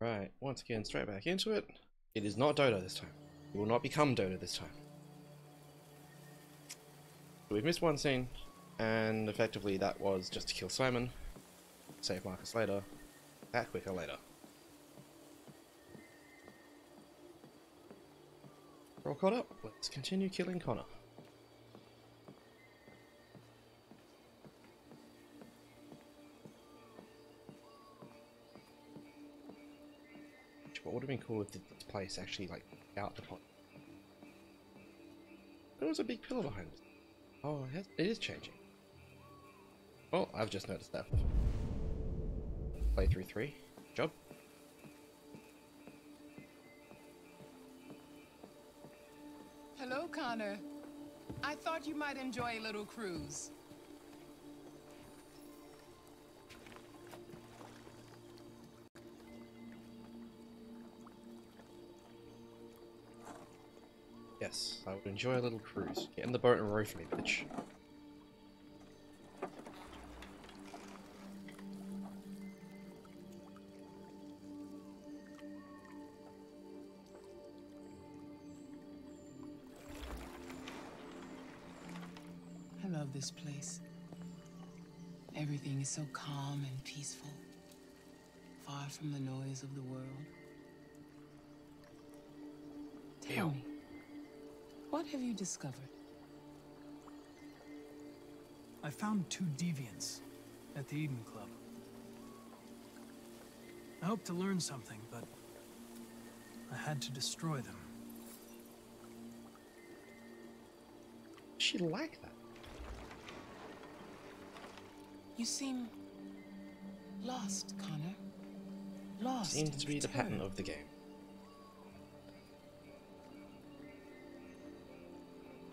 Right, once again, straight back into it. It is not Dodo this time. It will not become Dodo this time. So we've missed one scene, and effectively that was just to kill Simon, save Marcus later, that quicker later. We're all caught up. Let's continue killing Connor. What would have been cool if this place actually like out the pot? There was a big pillar behind it. Oh, it is changing. Well, I've just noticed that. Playthrough 3. Job. Hello, Connor. I thought you might enjoy a little cruise. Yes, I would enjoy a little cruise. Get in the boat and row for me, bitch. I love this place. Everything is so calm and peaceful, far from the noise of the world. Tell me, what have you discovered? I found 2 deviants at the Eden Club. I hoped to learn something, but I had to destroy them. She like that. You seem lost, Connor. Lost. Seems to be the pattern of the game.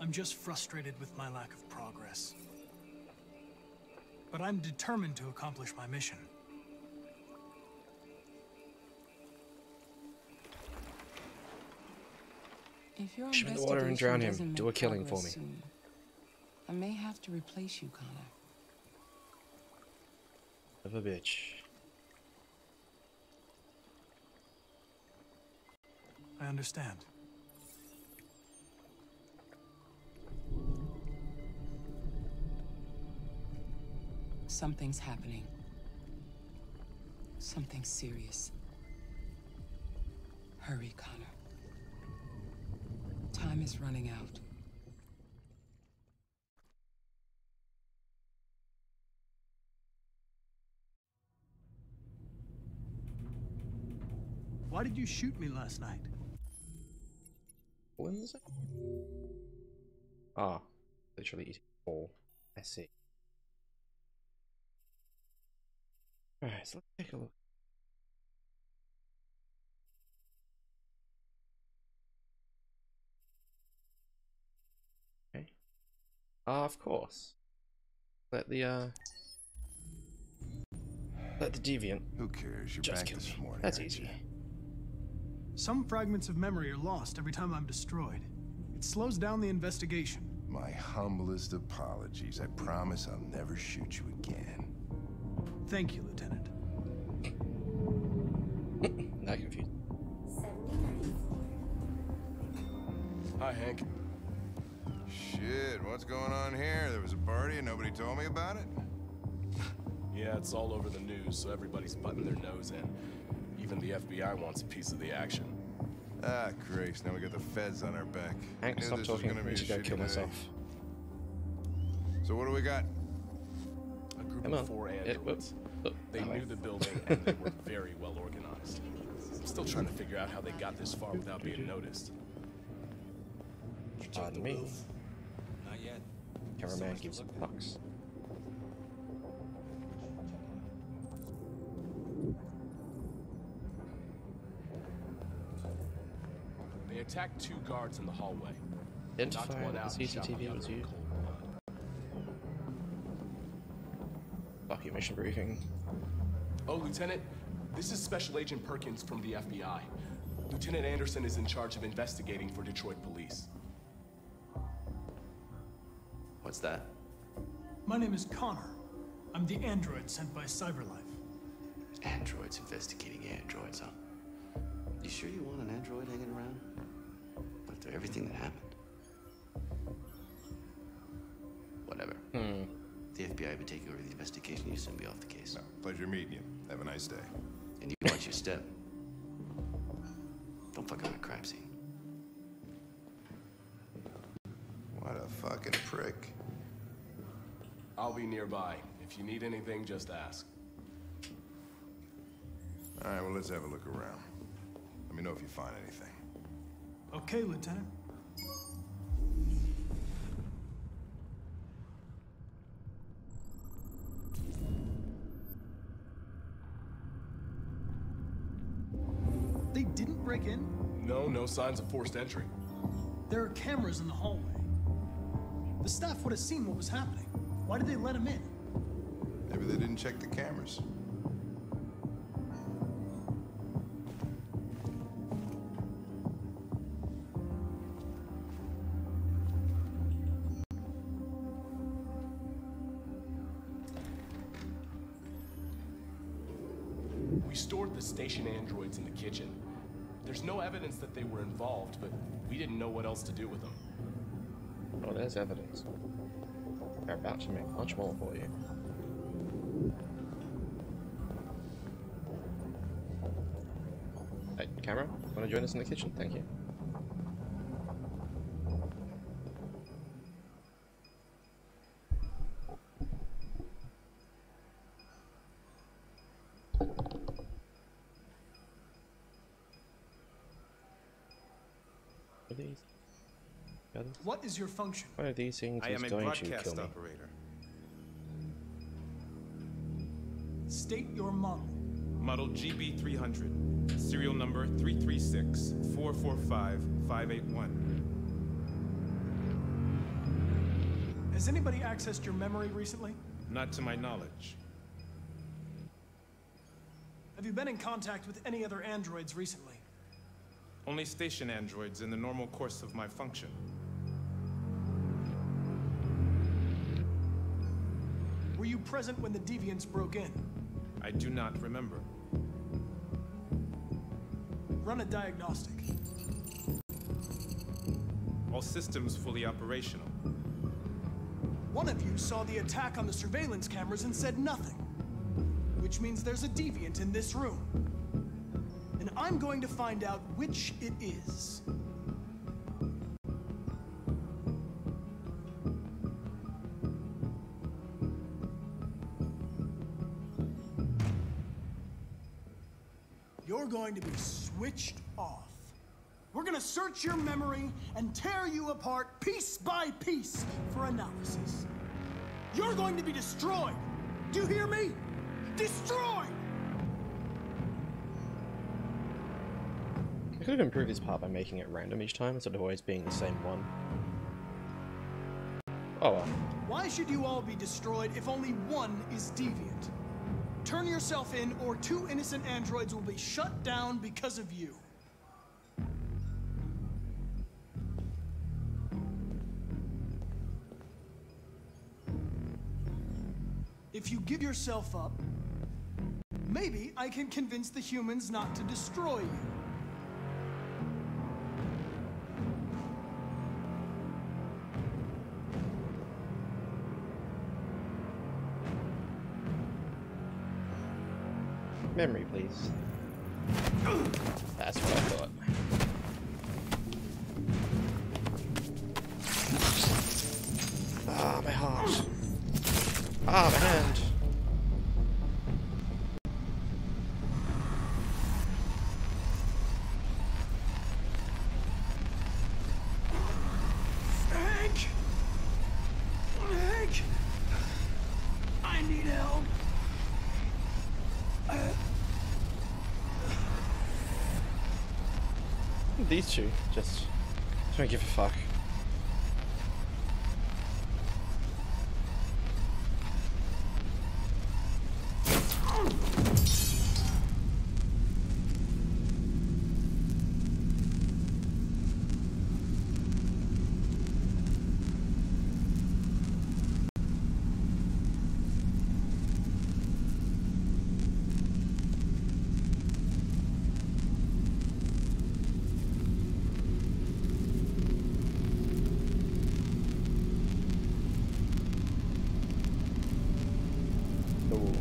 I'm just frustrated with my lack of progress. But I'm determined to accomplish my mission. If your Push him in the water and drown him. investigation Do a doesn't killing make for me. progress soon, I may have to replace you, Connor. Of a bitch. I understand. Something's happening. Something serious. Hurry, Connor. Time is running out. Why did you shoot me last night? What is it? Ah, literally eating all. I see. Alright, so let's take a look. Okay. Of course. Let the deviant Who cares? You're just back kill this me. morning. That's aren't easy. you? Some fragments of memory are lost every time I'm destroyed. It slows down the investigation. My humblest apologies. I promise I'll never shoot you again. Thank you, Lieutenant. Not confused. Hi, Hank. Shit, what's going on here? There was a party and nobody told me about it? Yeah, it's all over the news, so everybody's butting their nose in. Even the FBI wants a piece of the action. Ah, Grace, now we got the feds on our back. Hank, I knew stop this was talking. gonna I be need a to go shitty kill day. myself. So what do we got? A group Come of on. 4 Yeah, androids. whoop. They knew the building, and they were very well organized. I'm still trying to figure out how they got this far without being noticed. Pardon me. Not yet. Cameraman gives fucks. They attacked 2 guards in the hallway. Knocked Identify one the out and shot the CCTV other was in you. cold blood. Fuck you, mission briefing. Oh, Lieutenant, this is Special Agent Perkins from the FBI. Lieutenant Anderson is in charge of investigating for Detroit police. What's that? My name is Connor. I'm the android sent by Cyberlife. Androids investigating androids, huh? You sure you want an android hanging around? After everything that happened? Whatever. The FBI would take over the investigation. You soon be off the case. No, pleasure meeting you. Have a nice day. And you watch your step. Don't fuck up a crime scene. What a fucking prick. I'll be nearby. If you need anything, just ask. All right, well, let's have a look around. Let me know if you find anything. Okay, Lieutenant. They didn't break in? No signs of forced entry. There are cameras in the hallway. The staff would have seen what was happening. Why did they let him in? Maybe they didn't check the cameras. We stored the station androids in the kitchen. There's no evidence that they were involved, but we didn't know what else to do with them. Oh, there's evidence. They're about to make much more for you. Hey, camera, want to join us in the kitchen? Thank you. Are these? What is your function? One of these things I is am a going to broadcast kill me. operator. State your model. Model GB300. Serial number 336-445-581. Has anybody accessed your memory recently? Not to my knowledge. Have you been in contact with any other androids recently? Only station androids in the normal course of my function. Were you present when the deviants broke in? I do not remember. Run a diagnostic. All systems fully operational. One of you saw the attack on the surveillance cameras and said nothing. Which means there's a deviant in this room. And I'm going to find out which it is. You're going to be switched off. We're gonna search your memory and tear you apart piece by piece for analysis. You're going to be destroyed. Do you hear me? Destroyed! I could have improved this part by making it random each time instead of always being the same one. Oh well. Why should you all be destroyed if only one is deviant? Turn yourself in, or 2 innocent androids will be shut down because of you. If you give yourself up, maybe I can convince the humans not to destroy you. Memory, please. That's what I thought. Ah, my heart. Ah, my hand. Hank! Hank! I need help. These two just don't give a fuck.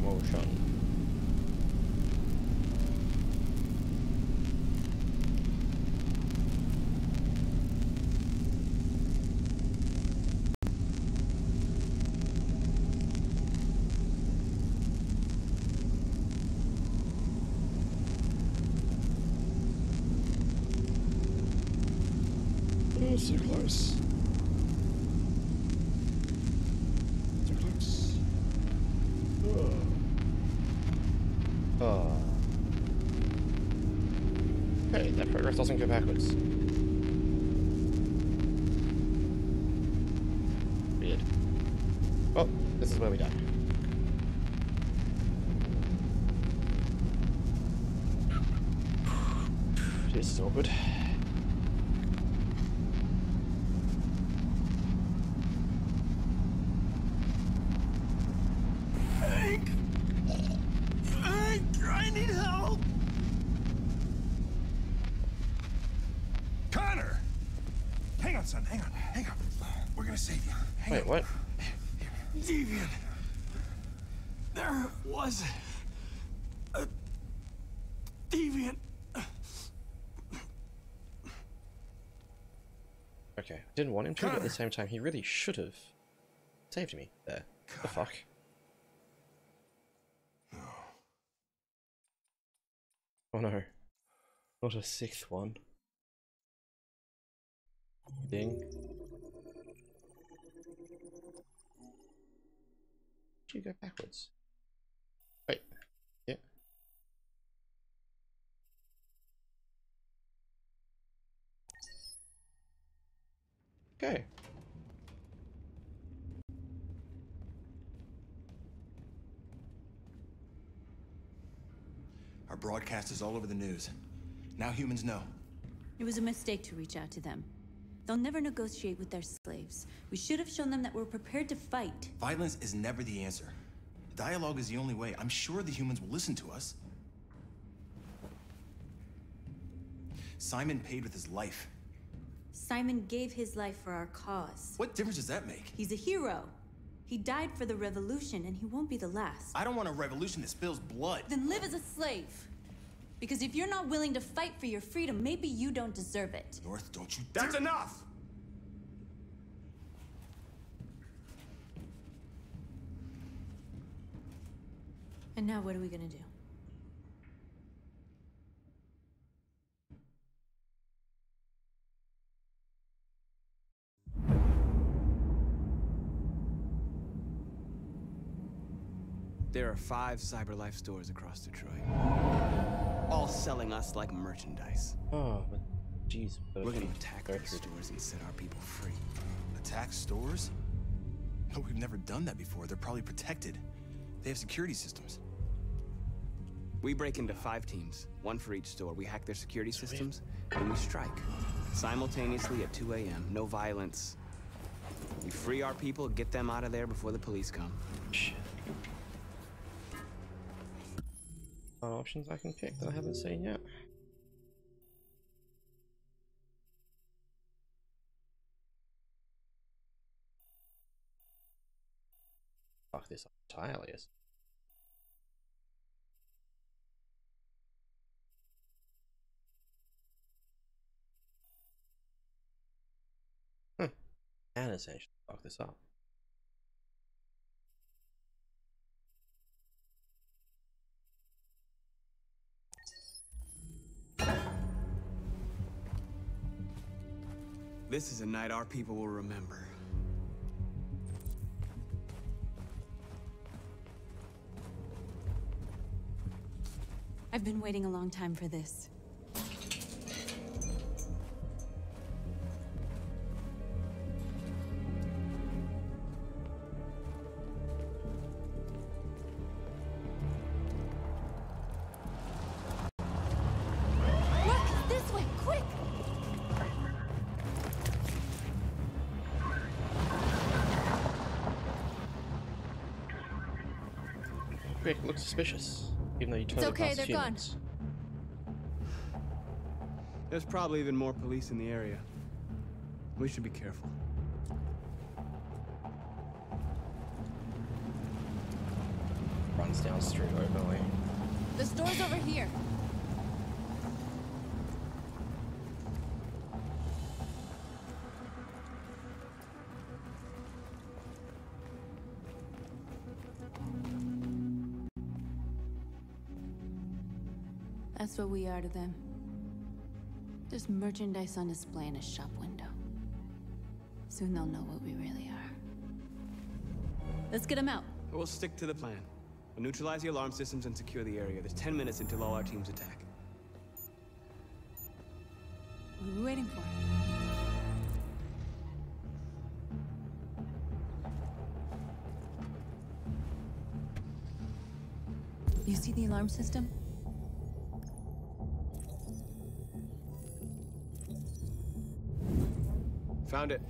motion. Oh, so close. So close. Oh. Okay, that progress doesn't go backwards. Weird. Oh, this is where we die. This is awkward. I need help! Connor! Hang on, son. Hang on. We're gonna save you. Wait, what? Deviant. There was a deviant. Okay, I didn't want him to, but at the same time, he really should have saved me there. What the fuck? Oh no. Not a sixth one. Ding. Did you go backwards? Wait. Yeah. Okay. Our broadcast is all over the news. Now humans know. It was a mistake to reach out to them. They'll never negotiate with their slaves. We should have shown them that we're prepared to fight. Violence is never the answer. Dialogue is the only way. I'm sure the humans will listen to us. Simon paid with his life. Simon gave his life for our cause. What difference does that make? He's a hero. He died for the revolution, and he won't be the last. I don't want a revolution that spills blood. Then live as a slave. Because if you're not willing to fight for your freedom, maybe you don't deserve it. North, don't you That's enough! And now what are we gonna do? There are 5 CyberLife stores across Detroit, all selling us like merchandise. Oh, but jeez. We're gonna attack those stores and set our people free. Attack stores? No, we've never done that before. They're probably protected. They have security systems. We break into 5 teams, 1 for each store. We hack their security systems, and we strike. Simultaneously at 2 a.m., no violence. We free our people, get them out of there before the police come. Shit. Options I can pick that I haven't seen yet. Fuck this up entirely. And essentially fuck this up. This is a night our people will remember. I've been waiting a long time for this. Quick, looks suspicious. Even though you totally okay, pass they're humans. There's probably even more police in the area. We should be careful. Run. runs down street overly. The store's over here. That's what we are to them. Just merchandise on display in a shop window. Soon they'll know what we really are. Let's get them out. We'll stick to the plan. We'll neutralize the alarm systems and secure the area. There's 10 minutes until all our teams attack. What are we waiting for? You see the alarm system? Found it.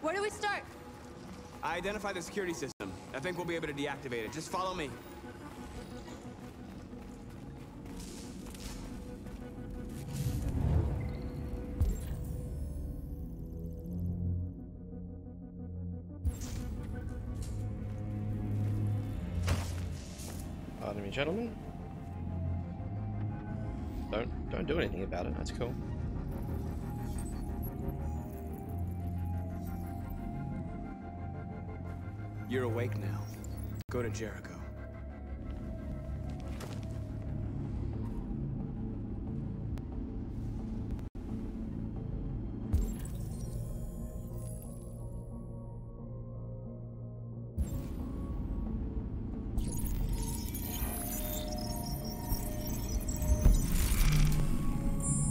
Where do we start? I identified the security system. I think we'll be able to deactivate it. Just follow me. Pardon me, gentlemen. Don't do anything about it. That's cool. You're awake now. Go to Jericho.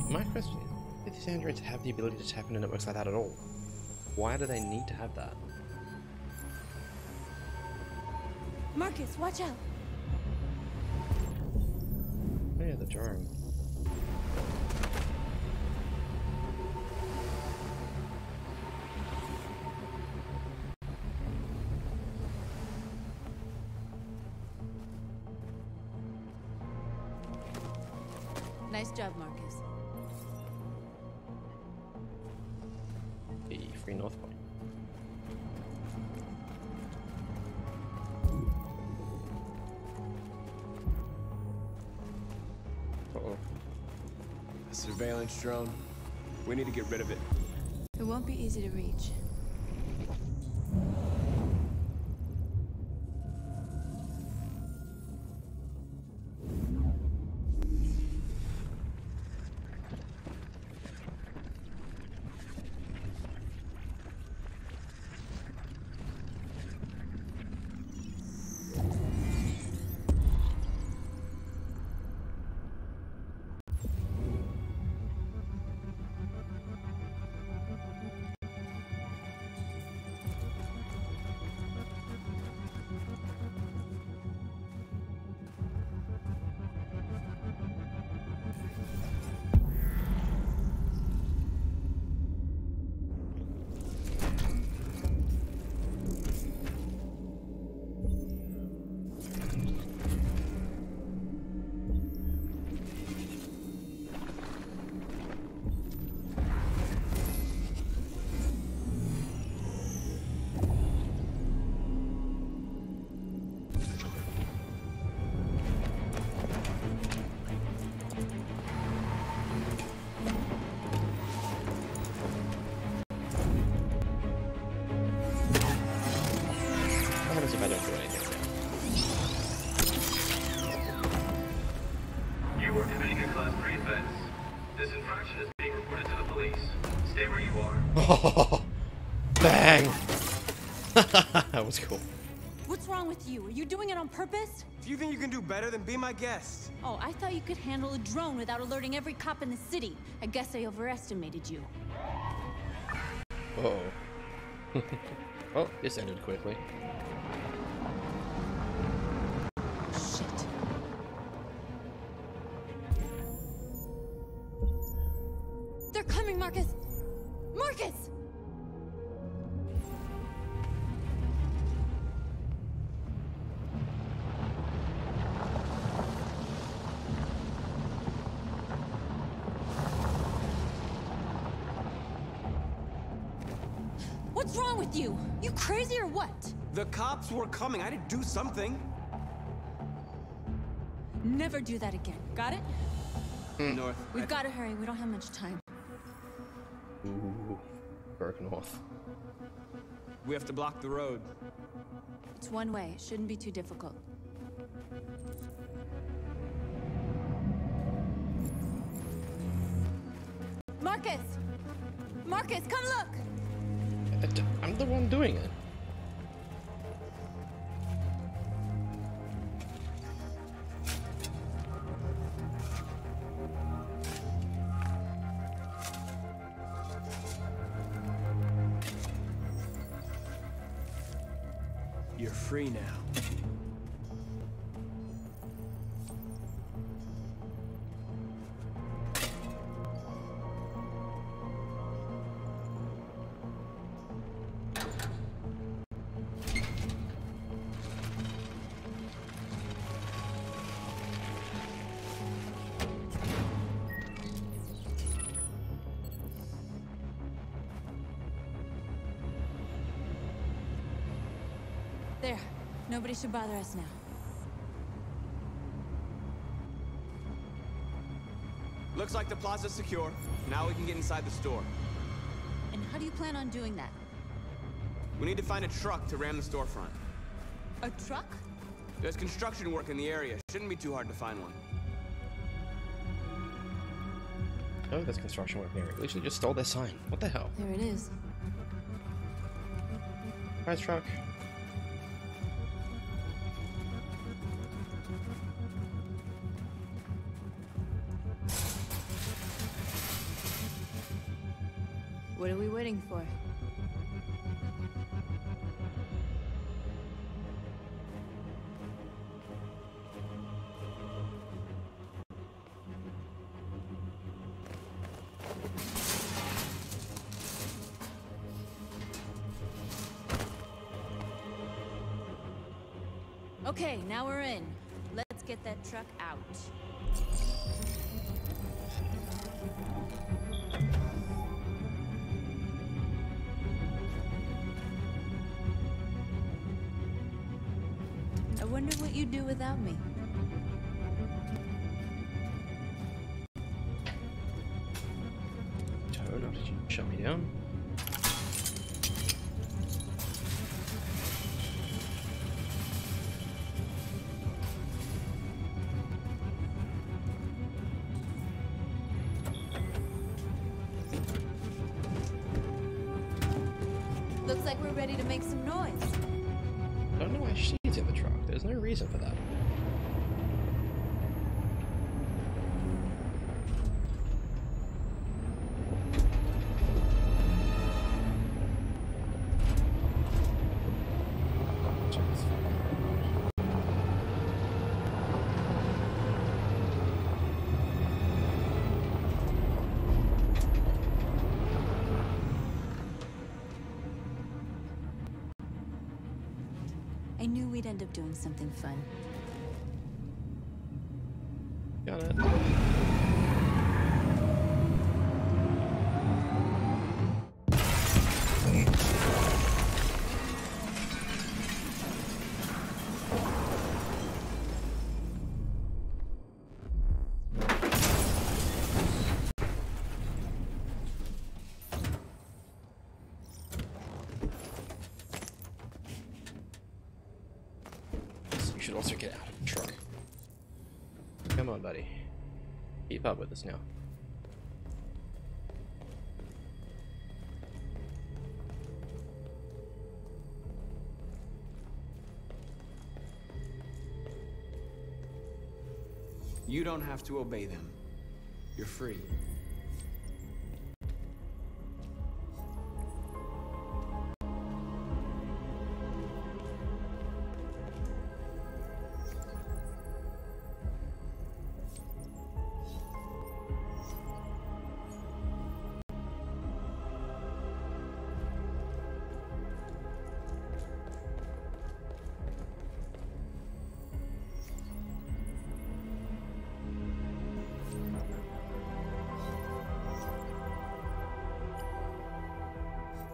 My question is, if these androids have the ability to tap into networks like that at all, why do they need to have that? Marcus, watch out! Oh yeah, the drone. Nice job, Marcus. The Free North Point. Uh-oh. A surveillance drone. We need to get rid of it. It won't be easy to reach. What happens if I don't do anything? You are committing a Class 3 offense. This infraction is being reported to the police. Stay where you are. Oh, bang! That was cool. What's wrong with you? Are you doing it on purpose? If you think you can do better, then be my guest. Oh, I thought you could handle a drone without alerting every cop in the city. I guess I overestimated you. Oh. Well, this ended quickly. Shit. They're coming, Marcus! Marcus! What's wrong with you? You crazy or what? The cops were coming. I had to do something. Never do that again. Got it? North. We've got to hurry. We don't have much time. Ooh, Burke North. We have to block the road. It's one way. It shouldn't be too difficult. Marcus! Marcus, come look! I'm the one doing it. You're free now. There. Nobody should bother us now. Looks like the plaza's secure. Now we can get inside the store. And how do you plan on doing that? We need to find a truck to ram the storefront. A truck? There's construction work in the area. Shouldn't be too hard to find one. Oh, there's construction work near it. We literally just stole their sign. What the hell? There it is. Prize truck. What are we waiting for? Okay, now we're in. Let's get that truck out. I wonder what you'd do without me. Toad, did you shut me down? Looks like we're ready to make some noise. I don't know why she's in the truck. There's no reason for that. I knew we'd end up doing something fun. Got it. You should also get out of the truck. Come on, buddy. Keep up with us now. You don't have to obey them. You're free.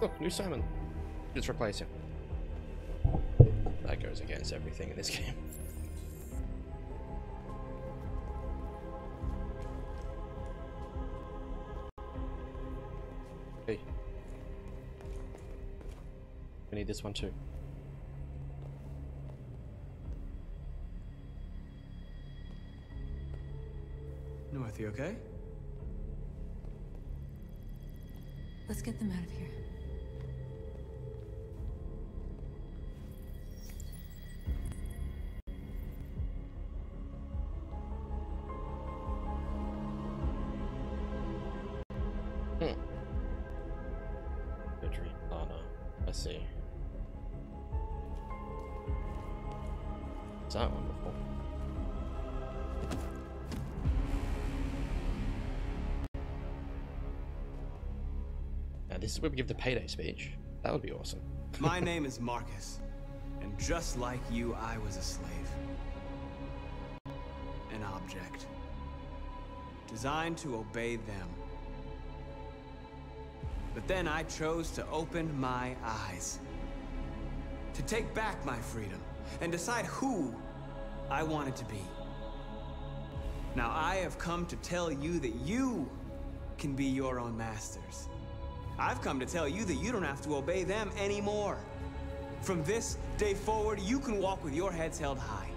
Look, new Simon. Just replace him. That goes against everything in this game. Hey. We need this one too. North, you okay? Let's get them out of here. Surgery. Oh no. I see. Is that one before? Now this is where we give the payday speech. That would be awesome. My name is Marcus, and just like you, I was a slave. An object. Designed to obey them. But then I chose to open my eyes. To take back my freedom, and decide who I wanted to be. Now I have come to tell you that you can be your own masters. I've come to tell you that you don't have to obey them anymore. From this day forward, you can walk with your heads held high.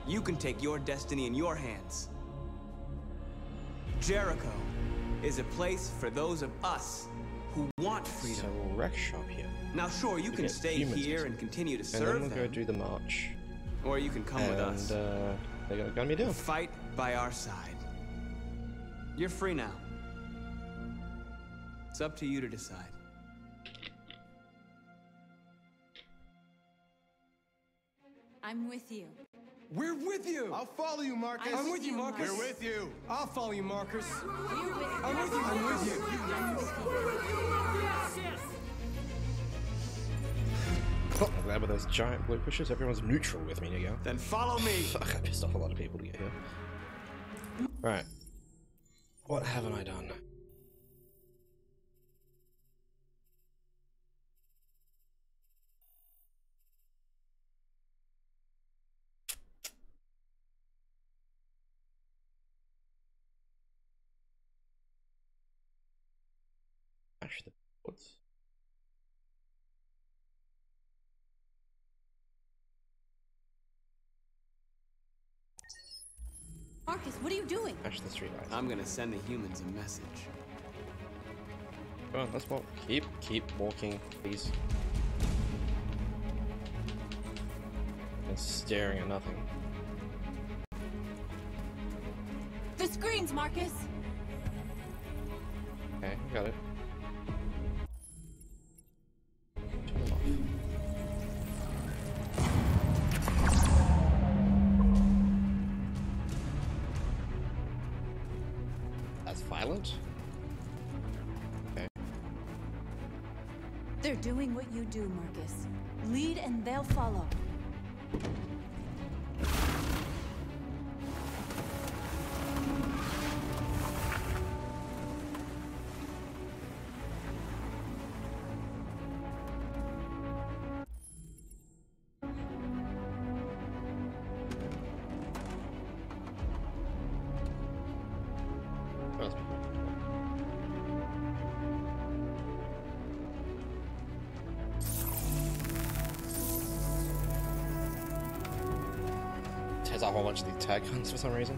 You can take your destiny in your hands. Jericho is a place for those of us who want freedom. So we'll wreck shop here. Now sure, you can stay here and continue to serve them. And then we'll go do the march. Or you can come with us. And they're gonna gun me down. Fight by our side. You're free now. It's up to you to decide. I'm with you. We're with you! I'll follow you, Marcus. I'm with you, Marcus. We're with you. I'll follow you, Marcus. We're with I'm with you. I'm with you. Oh, I'm glad with those giant blue pushes, everyone's neutral with me, Nigel. Then follow me. Fuck, I pissed off a lot of people to get here. Right. What haven't I done? Smash the boards. Marcus, what are you doing? Smash the street lights. I'm gonna send the humans a message. Come on, let's walk. Keep walking, please. And staring at nothing. The screens, Marcus! Okay, got it. Turn them off. That's violent? Okay. They're doing what you do, Marcus. Lead and they'll follow. Has a whole bunch of these tag guns for some reason.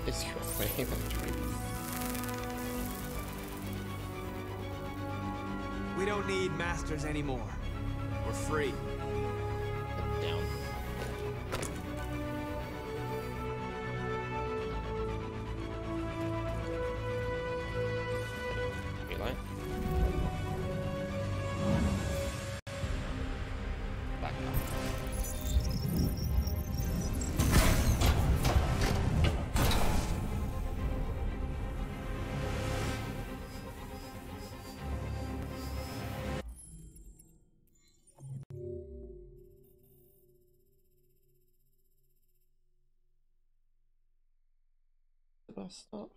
It's your way, We don't need masters anymore. We're free. Down. bus stop?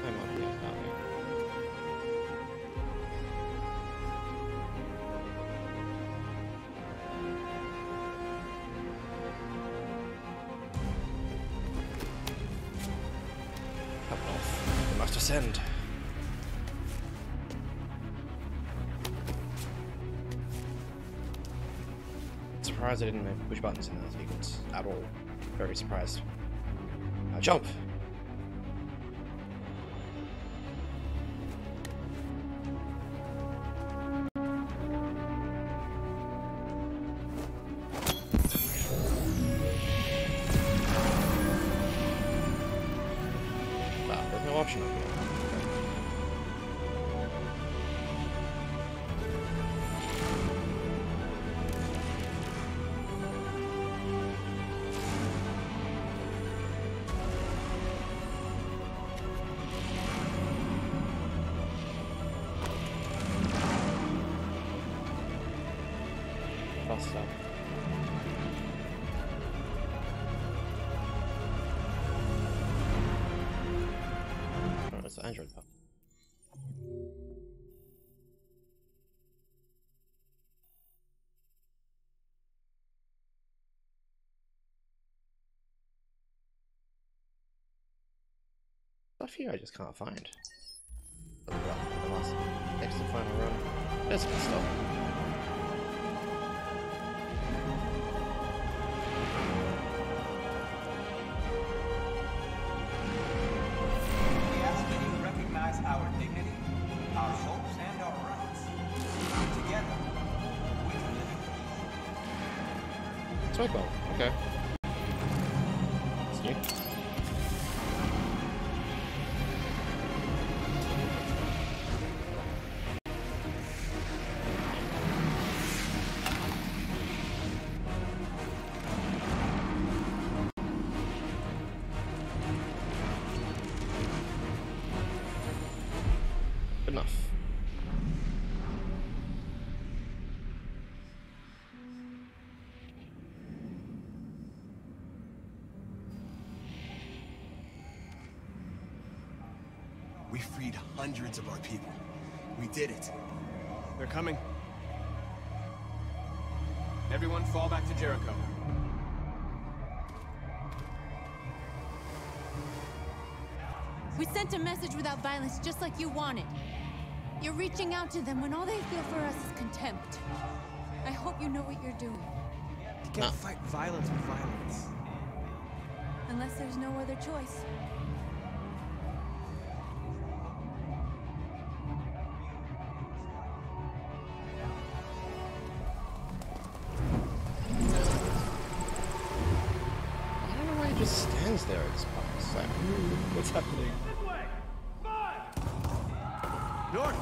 I'm not here, darling. Up north. We must ascend. Surprised I didn't push buttons in those vehicles at all. Very surprised. Jump! Wow, there's no option up here. Bus stop. Oh, it's the Android pub. Stuff here I just can't find. The last extra final run. There's good stuff. We ask that you recognize our dignity, our hopes, and our rights. Together, we can live in peace. Smoke bomb, okay. It's new. Good enough. We freed hundreds of our people. We did it. They're coming. Everyone fall back to Jericho. We sent a message without violence, just like you wanted. You're reaching out to them when all they feel for us is contempt. I hope you know what you're doing. You can't fight violence with violence. Unless there's no other choice. I don't know why he just stands there at this point. It's like, what's happening? North!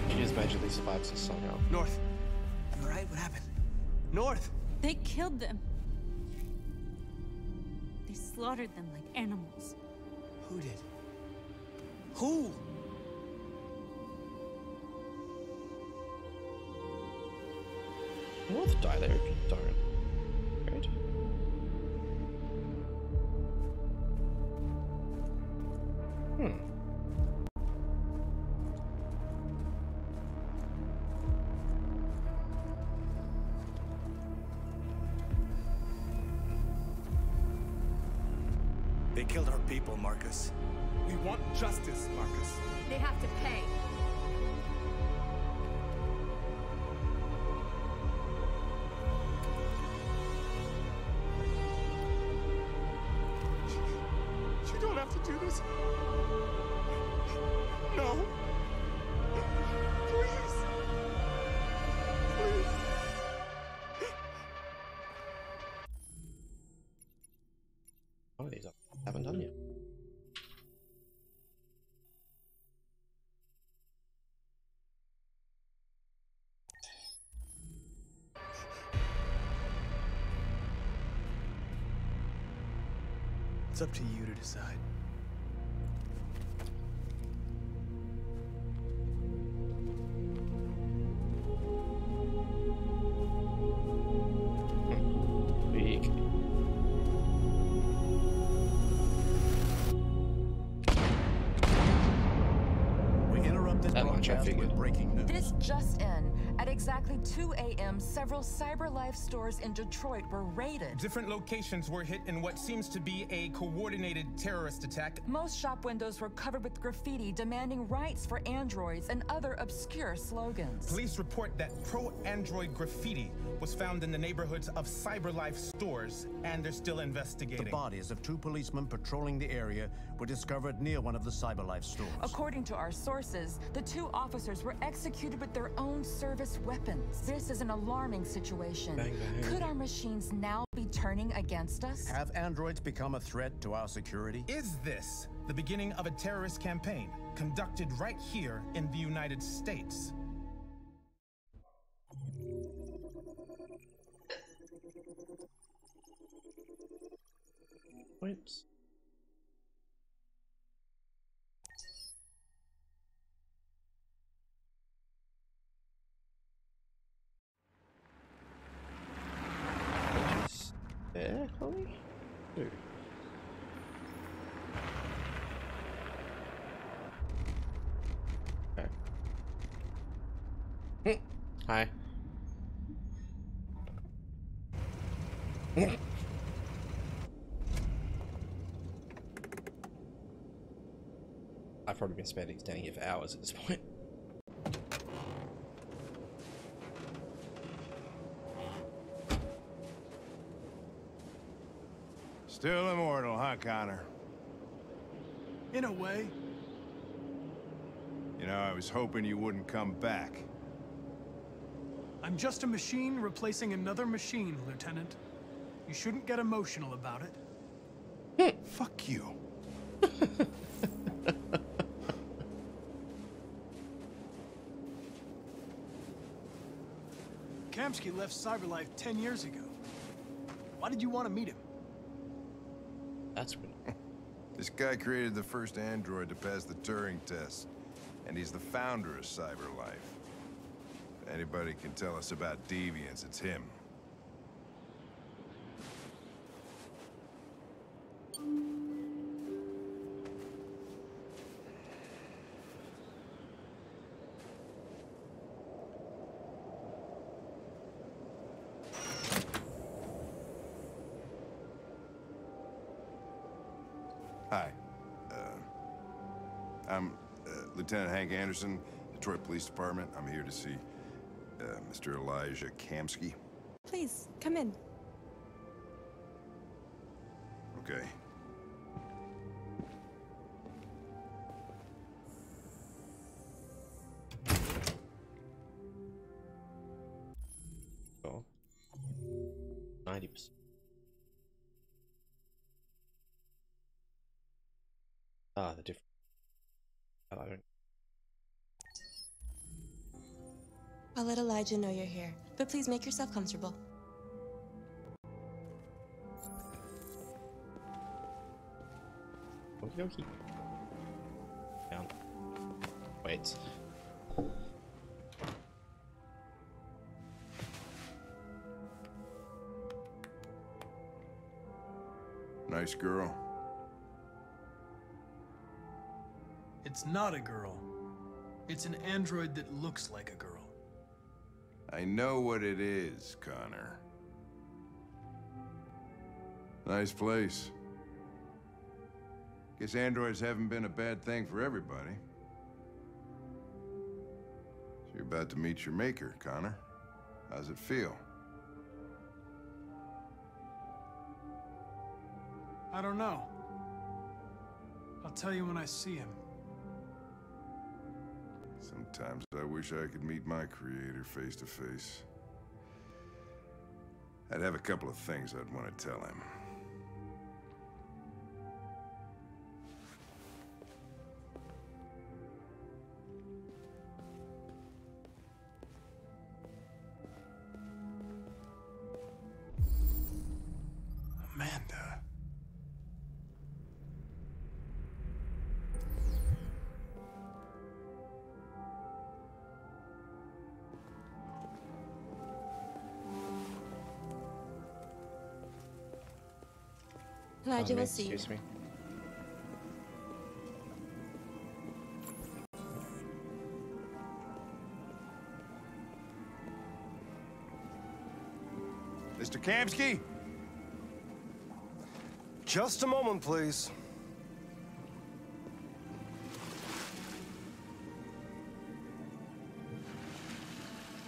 She just magically survives this somehow. North. You alright? What happened? North! They killed them. They slaughtered them like animals. Who did? Who? North die there if you don't. Right? They killed our people, Marcus. We want justice, Marcus. They have to pay. You don't have to do this. No. Please. Please. One of these I haven't done yet. It's up to you to decide. Weak. We interrupt this That much I broadcast figured. with breaking news. This just in. At exactly 2 a.m., several CyberLife stores in Detroit were raided. Different locations were hit in what seems to be a coordinated terrorist attack. Most shop windows were covered with graffiti demanding rights for androids and other obscure slogans. Police report that pro-android graffiti was found in the neighborhoods of CyberLife stores, and they're still investigating. The bodies of 2 policemen patrolling the area were discovered near one of the CyberLife stores. According to our sources, the 2 officers were executed with their own service weapons. This is an alarming situation. Bang, bang. Could our machines now be turning against us? Have androids become a threat to our security? Is this the beginning of a terrorist campaign conducted right here in the United States? Points. There, Chloe? Ooh. Okay. Hi. I've probably been standing here for hours at this point. Still immortal, huh, Connor? In a way. You know, I was hoping you wouldn't come back. I'm just a machine replacing another machine, Lieutenant. You shouldn't get emotional about it. Fuck you. Kamsky left CyberLife 10 years ago. Why did you want to meet him? That's good. This guy created the first android to pass the Turing test, and he's the founder of CyberLife. If anybody can tell us about deviants, it's him. Hi. I'm Lieutenant Hank Anderson, Detroit Police Department. I'm here to see Mr. Elijah Kamsky. Please, come in. Okay. Oh. 90%. Ah, the different. Oh, I don't. I'll let Elijah know you're here, but please make yourself comfortable. Okie dokie. Down. Wait. Nice girl. It's not a girl. It's an android that looks like a girl. I know what it is, Connor. Nice place. Guess androids haven't been a bad thing for everybody. So you're about to meet your maker, Connor. How's it feel? I don't know. I'll tell you when I see him. Sometimes I wish I could meet my creator face to face. I'd have a couple of things I'd want to tell him. Amanda. Elijah, we'll see you. Excuse me. Mr. Kamsky? Just a moment, please.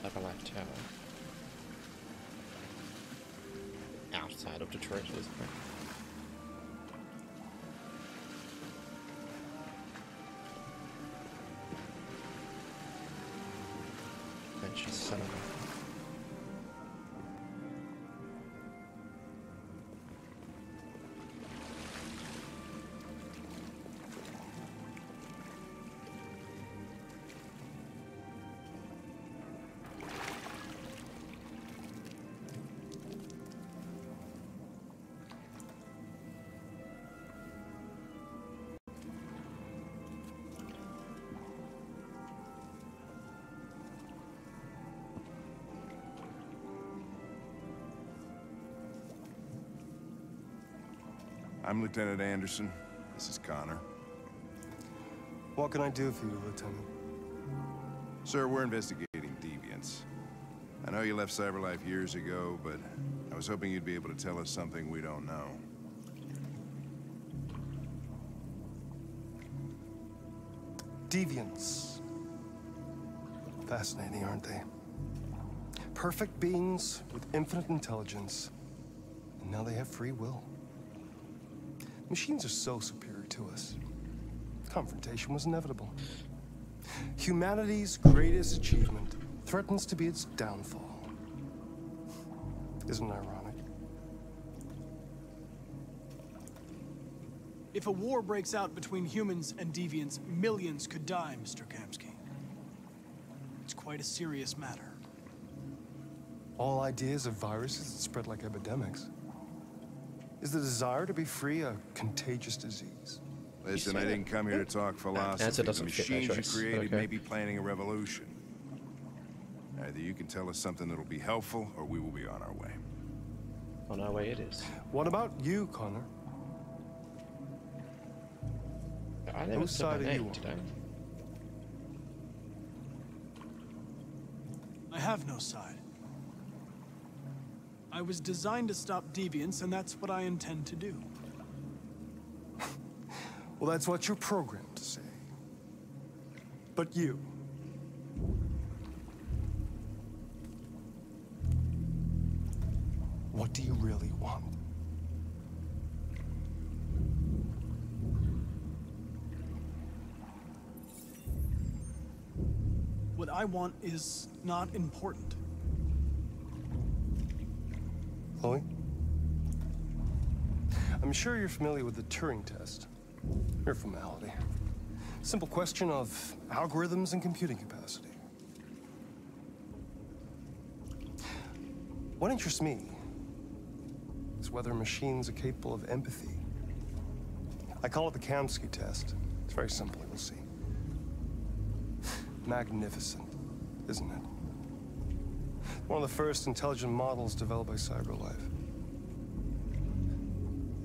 Cyberlife Tower. Outside of Detroit, isn't it? And she's son of a... I'm Lieutenant Anderson. This is Connor. What can I do for you, Lieutenant? Sir, we're investigating deviants. I know you left CyberLife years ago, but I was hoping you'd be able to tell us something we don't know. Deviants. Fascinating, aren't they? Perfect beings with infinite intelligence, and now they have free will. Machines are so superior to us. Confrontation was inevitable. Humanity's greatest achievement threatens to be its downfall. Isn't it ironic? If a war breaks out between humans and deviants, millions could die, Mr. Kamsky. It's quite a serious matter. All ideas of viruses that spread like epidemics. Is the desire to be free a contagious disease? Listen, I didn't come here to talk philosophy. The machines you created may be planning a revolution. Either you can tell us something that'll be helpful, or we will be on our way. On our way it is. What about you, Connor? I never Whose side are you on? today. I have no side. I was designed to stop deviants, and that's what I intend to do. Well, that's what you're programmed to say. But you... what do you really want? What I want is not important. Chloe? I'm sure you're familiar with the Turing test. Mere formality. Simple question of algorithms and computing capacity. What interests me is whether machines are capable of empathy. I call it the Kamsky test. It's very simple, you'll see. Magnificent, isn't it? One of the first intelligent models developed by CyberLife.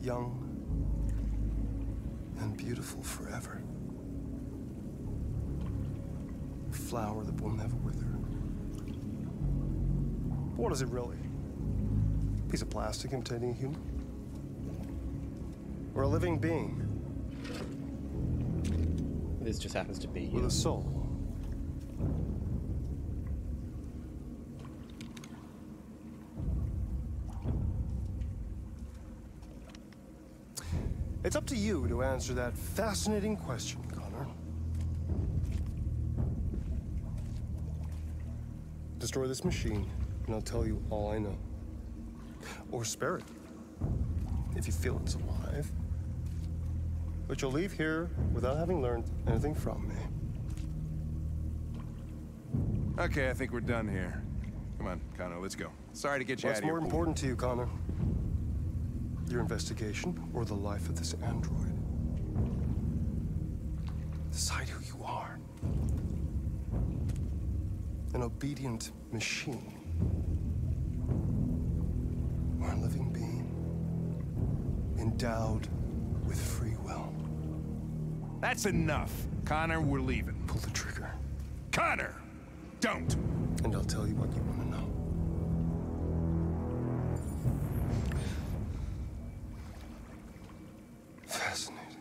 Young and beautiful forever. A flower that will never wither. But what is it really? A piece of plastic imitating a human? Or a living being? This just happens to be with a soul. It's up to you to answer that fascinating question, Connor. Destroy this machine, and I'll tell you all I know. Or spare it, if you feel it's alive. But you'll leave here without having learned anything from me. Okay, I think we're done here. Come on, Connor, let's go. Sorry to get you out of here. What's more important to you, Connor? Your investigation or the life of this android? Decide who you are. An obedient machine. Or a living being. endowed with free will. That's enough. Connor, we're leaving. Pull the trigger. Connor! Don't! And I'll tell you what you want to know. Fascinating.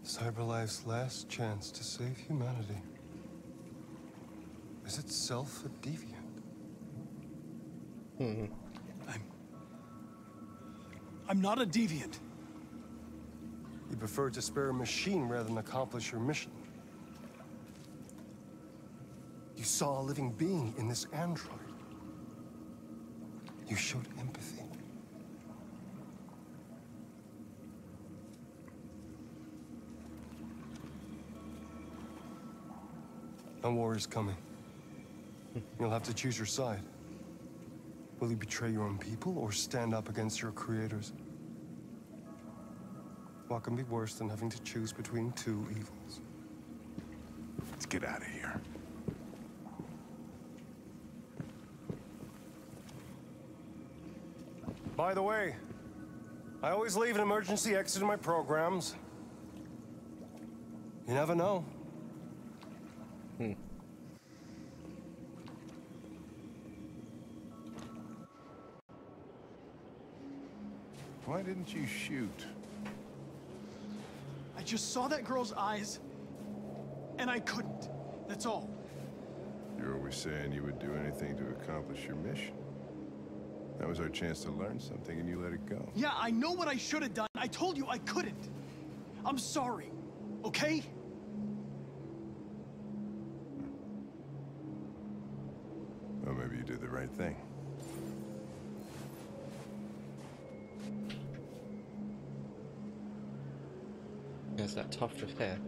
CyberLife's last chance to save humanity is itself a deviant. I'm not a deviant. You prefer to spare a machine rather than accomplish your mission. You saw a living being in this android. You showed empathy. A war is coming. You'll have to choose your side. Will you betray your own people or stand up against your creators? What can be worse than having to choose between two evils? Let's get out of here. By the way, I always leave an emergency exit in my programs. You never know. Why didn't you shoot? I just saw that girl's eyes, and I couldn't. That's all. You're always saying you would do anything to accomplish your mission. That was our chance to learn something, and you let it go. Yeah, I know what I should have done. I told you I couldn't. I'm sorry, okay? Well, maybe you did the right thing. There's that tuft of hair.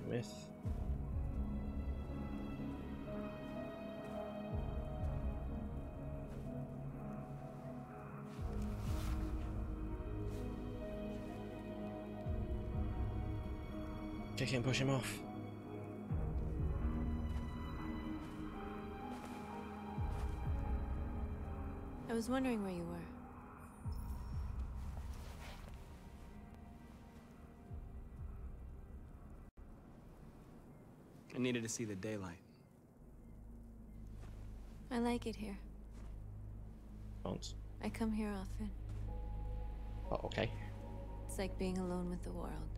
Myth. Kick him, push him off. I was wondering where you were. I needed to see the daylight. I like it here. Bones. I come here often. Oh, okay. It's like being alone with the world.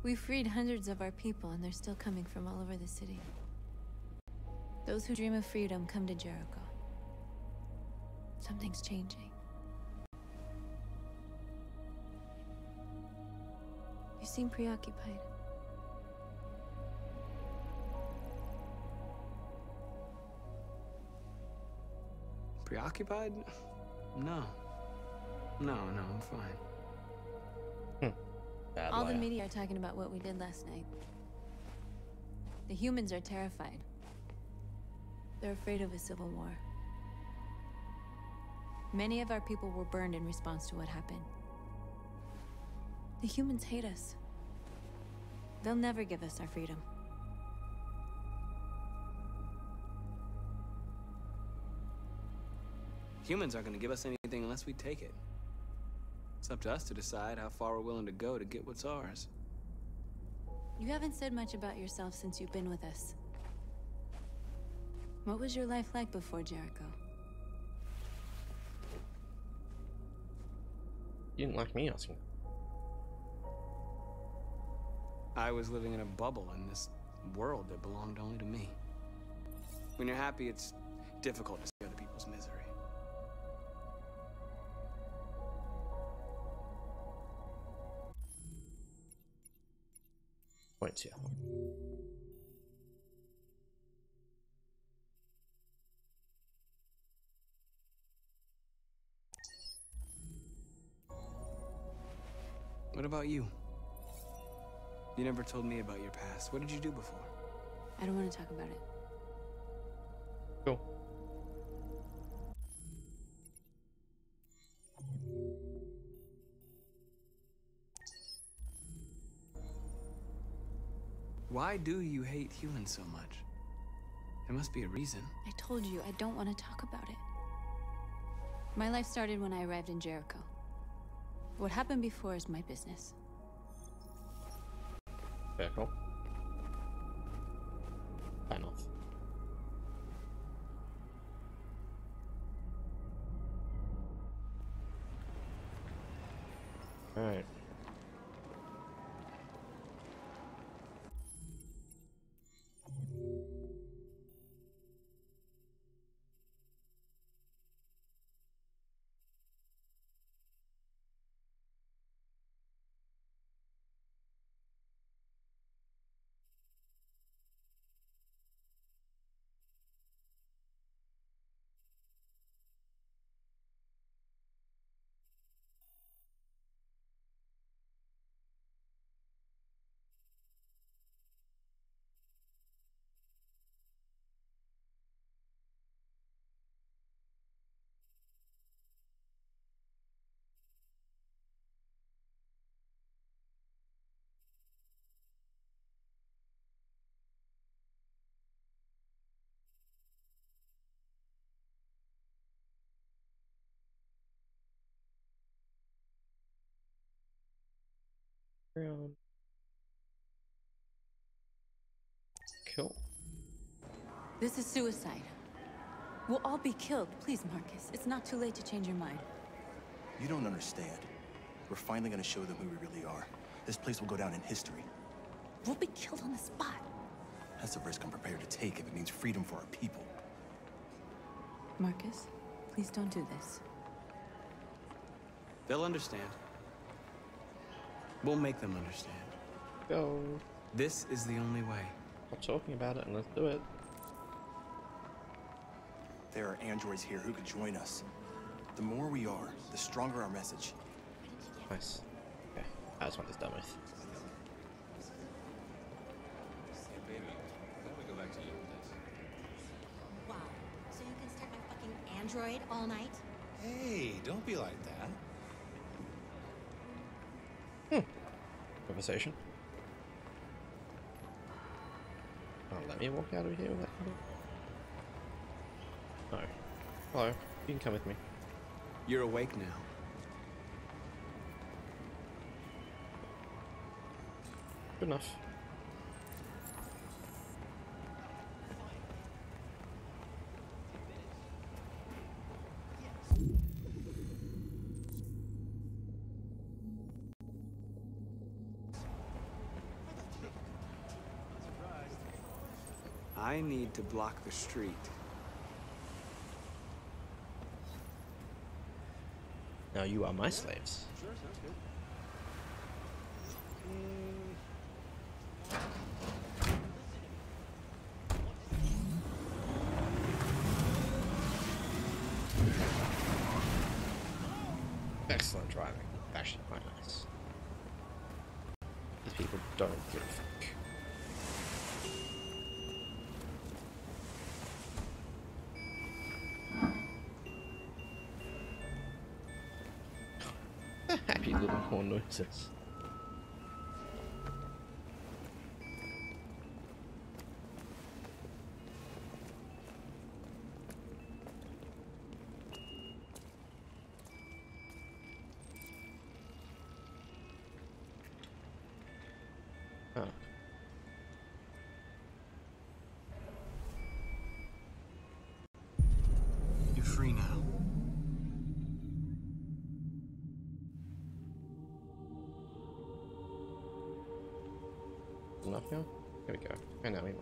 We freed hundreds of our people, and they're still coming from all over the city. Those who dream of freedom come to Jericho. Something's changing. You seem preoccupied. Preoccupied? No. No, I'm fine. Bad All the liar. media are talking about what we did last night. The humans are terrified. They're afraid of a civil war. Many of our people were burned in response to what happened. The humans hate us. They'll never give us our freedom. Humans aren't gonna give us anything unless we take it. It's up to us to decide how far we're willing to go to get what's ours. You haven't said much about yourself since you've been with us. What was your life like before Jericho? You didn't like me asking. I was living in a bubble in this world that belonged only to me. When you're happy, it's difficult to see other people's misery. Points here. What about you? You never told me about your past. What did you do before? I don't want to talk about it. Cool. Why do you hate humans so much? There must be a reason. I told you I don't want to talk about it. My life started when I arrived in Jericho. What happened before is my business. Fair call. Fair enough. Alright. Cool. This is suicide. We'll all be killed. Please, Marcus. It's not too late to change your mind. You don't understand. We're finally gonna show them who we really are. This place will go down in history. We'll be killed on the spot. That's a risk I'm prepared to take if it means freedom for our people. Marcus, please don't do this. They'll understand. We'll make them understand. Go. This is the only way. Stop talking about it and let's do it. There are androids here who could join us. The more we are, the stronger our message. Nice. Okay, that's what it's done with. Wow. So you can start my fucking android all night? Hey, don't be like that. Conversation. Oh, let me walk out of here with that. No. Hello. You can come with me. You're awake now. Good enough. I need to block the street. Now you are my slaves. Sure, sounds good. Excellent driving. Actually quite nice. These people don't give a fuck. Happy little horn noises. Huh. You're free now. Enough now? Here we go. And now we might.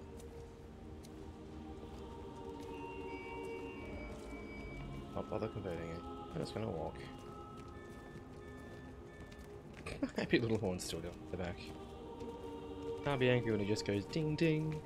Not bother converting it. I'm just gonna walk. Happy little horn still at the back. Can't be angry when he just goes ding ding.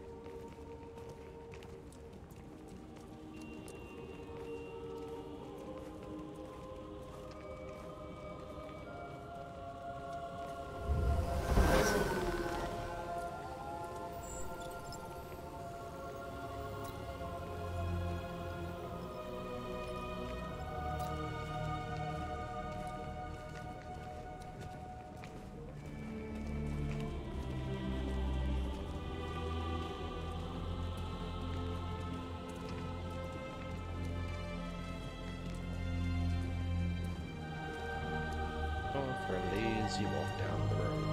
For a lazy walk down the road.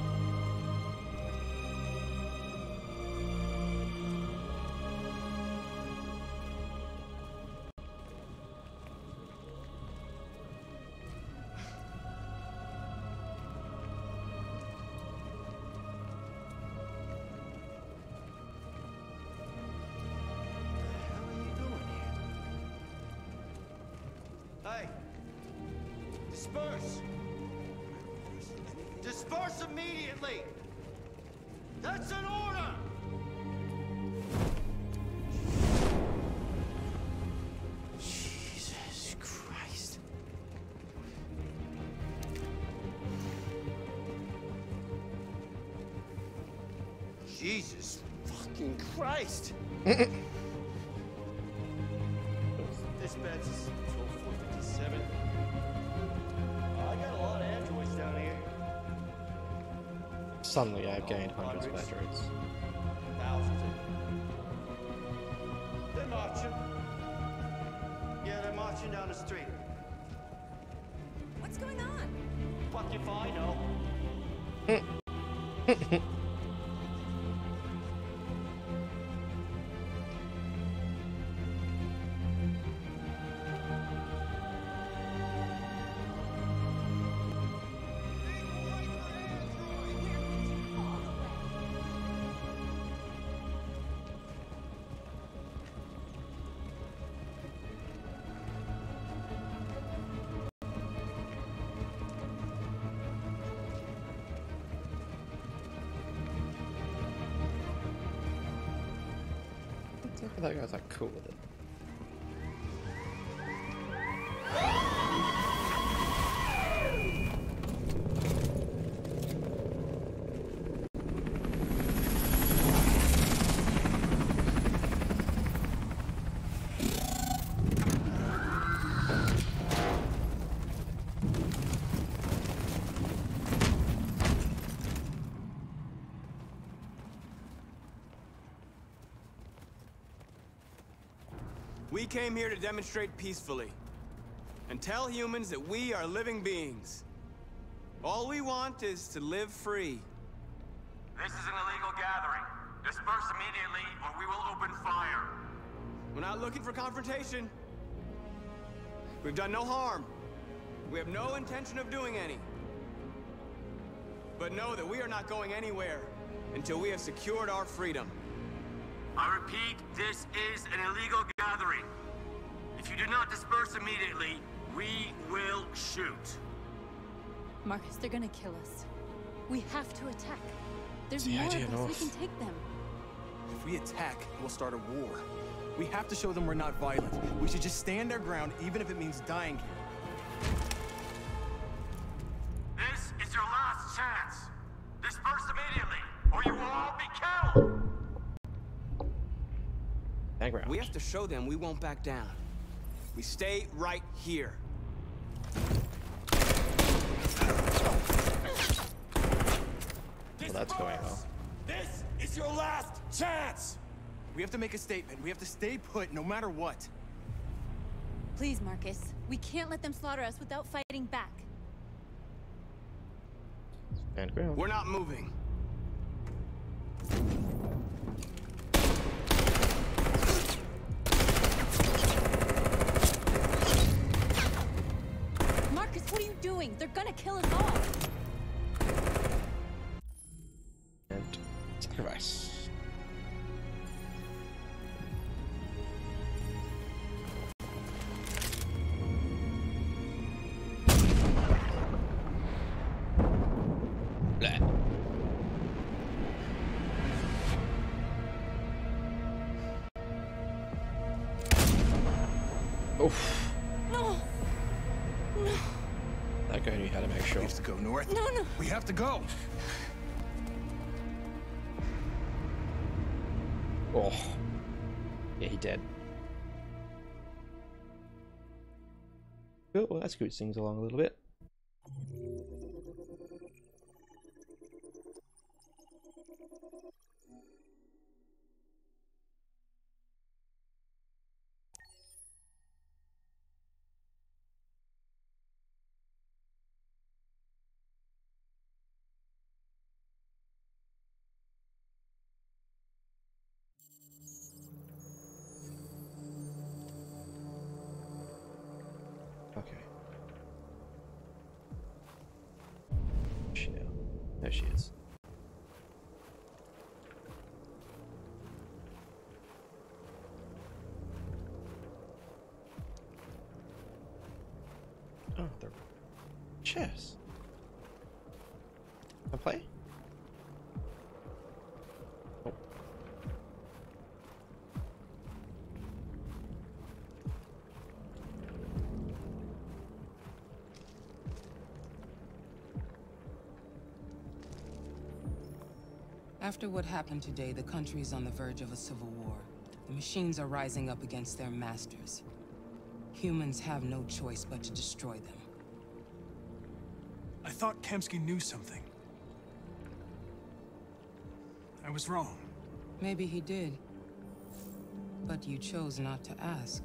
Hey! Disperse! Disperse immediately! That's an order! Jesus Christ. Jesus fucking Christ! Dispatch is 12457. I got a lot of androids down here. Suddenly I've gained hundreds of androids. Thousands of them. They're marching. Yeah, they're marching down the street. What's going on? Fuck if I know. That guy's like cool with it. We came here to demonstrate peacefully and tell humans that we are living beings. All we want is to live free. This is an illegal gathering. Disperse immediately or we will open fire. We're not looking for confrontation. We've done no harm. We have no intention of doing any. But know that we are not going anywhere until we have secured our freedom. I repeat, this is an illegal gathering. If you do not disperse immediately, we will shoot. Marcus, they're gonna kill us. We have to attack. There's The more idea, of us. We North. can take them. If we attack, we'll start a war. We have to show them we're not violent. We should just stand our ground, even if it means dying here. This is your last chance. Disperse immediately, or you will all be killed. Background. We have to show them we won't back down. We stay right here. Well, that's going well. This is your last chance. We have to make a statement. We have to stay put, no matter what. Please, Marcus. We can't let them slaughter us without fighting back. And ground. We're not moving. Marcus, what are you doing? They're gonna kill us all. And sacrifice. No. No. That guy knew how to make sure. We have to go north. No, no. We have to go. Oh. Yeah, he dead. Cool, well, that's good. Sings along a little bit. Okay. She now. There she is. Oh, the chess. Can I play? Oh. After what happened today, the country is on the verge of a civil war. The machines are rising up against their masters. Humans have no choice but to destroy them. I thought Kamsky knew something. I was wrong. Maybe he did. But you chose not to ask.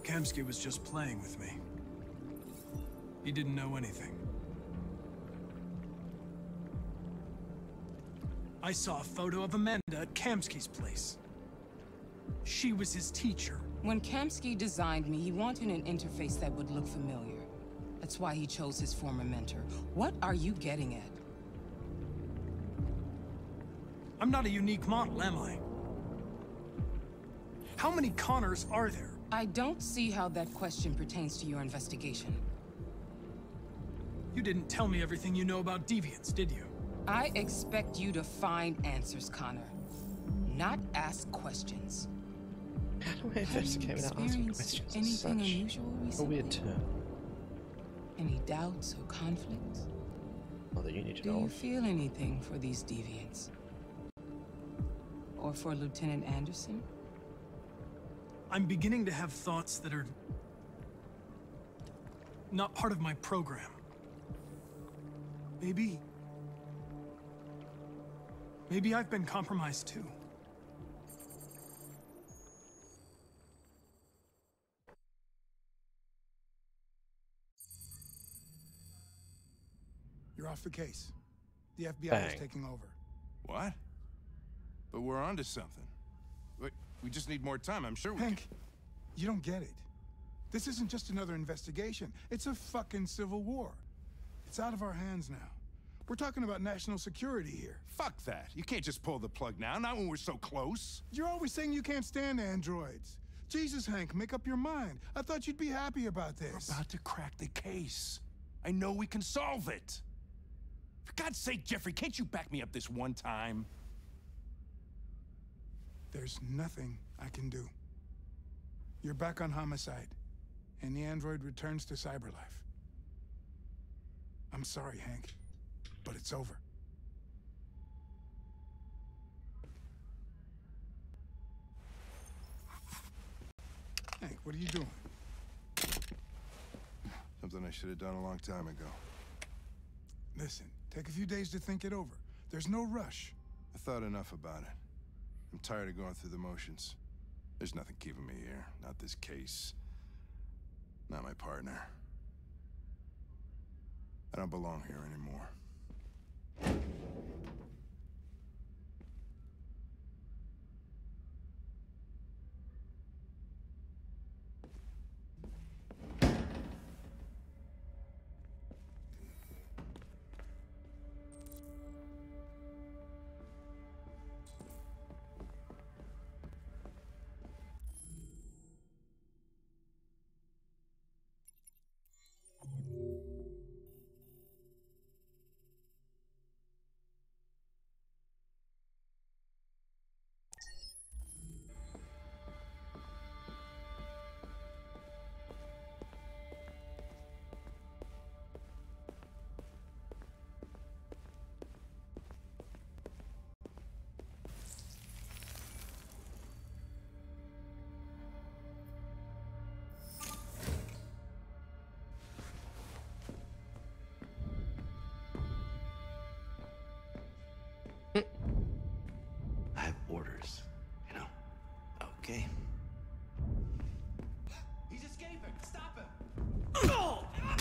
Kamsky was just playing with me. He didn't know anything. I saw a photo of Amanda at Kamsky's place. She was his teacher. When Kamsky designed me, he wanted an interface that would look familiar. That's why he chose his former mentor. What are you getting at? I'm not a unique model, am I? How many Connors are there? I don't see how that question pertains to your investigation. You didn't tell me everything you know about deviants, did you? I expect you to find answers, Connor. Not ask questions. How do I investigate without asking questions? Anything unusual recently? A weird term. Any doubts or conflicts? Well, that you need to Do know. you feel anything for these deviants? Or for Lieutenant Anderson? I'm beginning to have thoughts that are not part of my program. Maybe I've been compromised too. You're off the case. The FBI Bang. is taking over. What? But we're onto something. We just need more time. I'm sure we Hank, you don't get it. This isn't just another investigation. It's a fucking civil war. It's out of our hands now. We're talking about national security here. Fuck that. You can't just pull the plug now, not when we're so close. You're always saying you can't stand androids. Jesus, Hank, make up your mind. I thought you'd be happy about this. We're about to crack the case. I know we can solve it. For God's sake, Jeffrey, can't you back me up this one time? There's nothing I can do. You're back on homicide, and the android returns to cyberlife. I'm sorry, Hank, but it's over. Hank, what are you doing? Something I should have done a long time ago. Listen, take a few days to think it over. There's no rush. I thought enough about it. I'm tired of going through the motions. There's nothing keeping me here. Not this case. Not my partner. I don't belong here anymore.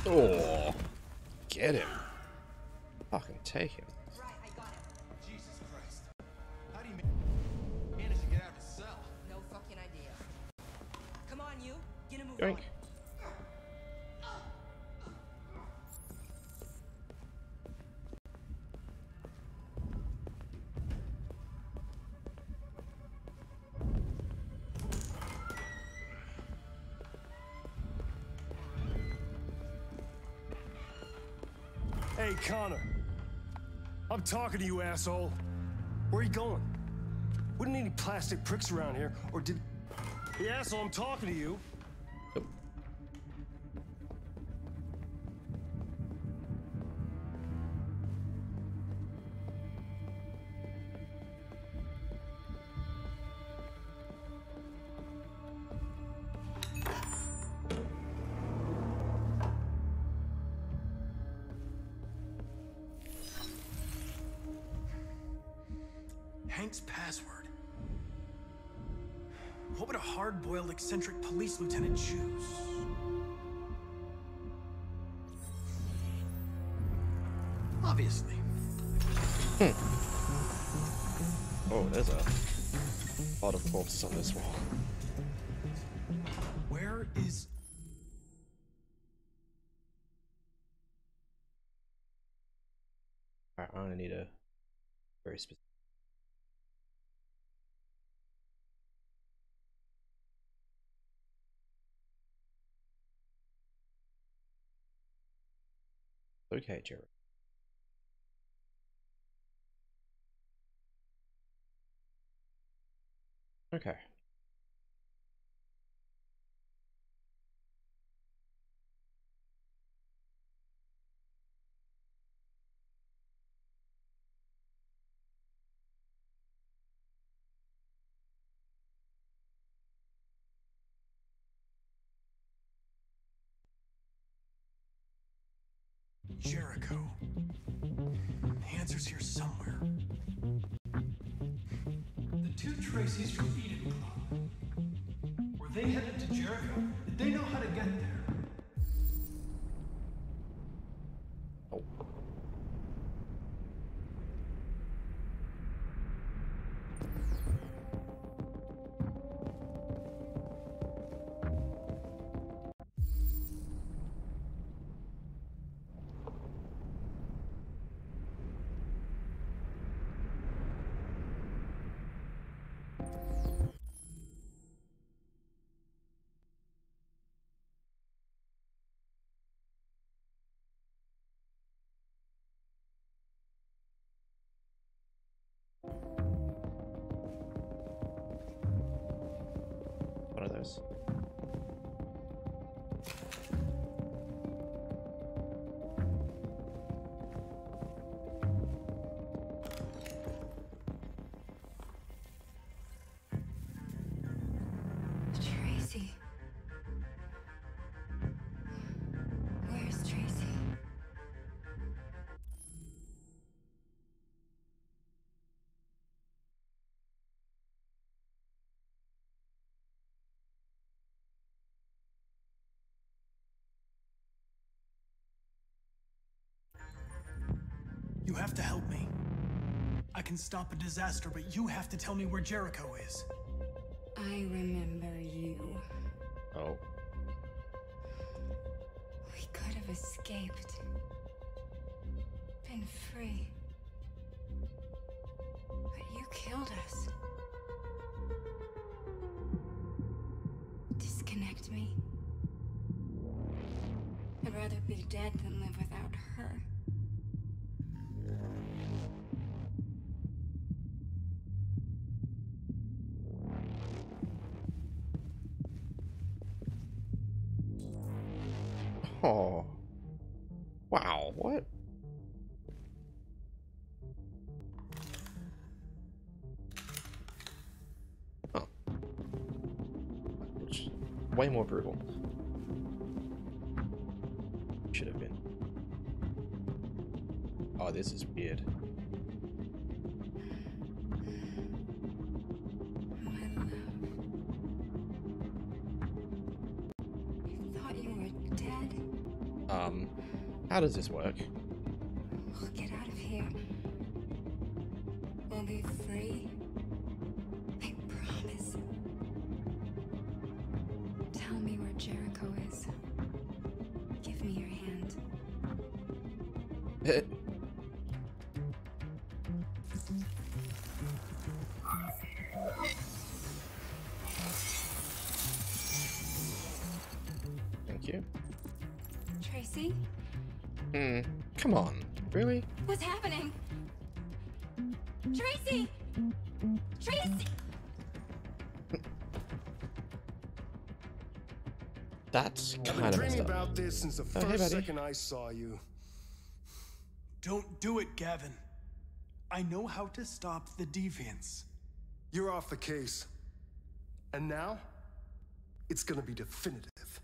Oh, get him. Fucking take him. Jesus Christ. How do you manage to get out of his cell? No fucking idea. Come on, you. Get a move Yoink. on. Hey, Connor. I'm talking to you, asshole. Where are you going? Wouldn't need any plastic pricks around here, or did... Hey, asshole, I'm talking to you. Hank's password. What would a hard-boiled, eccentric police lieutenant choose? Obviously. Oh, there's a lot of corpses on this wall. Where is... Alright, I'm gonna need a very specific. Okay, Jerry. Okay. Jericho. The answer's here somewhere. The two Tracys from Eden Club. Were they headed to Jericho? Did they know how to get there? One of those. Tracy. Where's Tracy? You have to help me. I can stop a disaster, but you have to tell me where Jericho is. I remember you. Oh. We could have escaped. Been free. But you killed us. Disconnect me. I'd rather be dead than live without her. Oh. Wow, what? Oh. Way more brutal. Should have been. Oh, this is weird. How does this work? We'll get out of here. We'll be free. I promise. Tell me where Jericho is. Give me your hand. Thank you. Tracy? Come on. Really? What's happening? Tracy! Tracy! That's I've been kind of dreaming messed up. about this since the Oh, hey, first buddy. second I saw you. Don't do it, Gavin. I know how to stop the deviants. You're off the case. And now, it's gonna be definitive.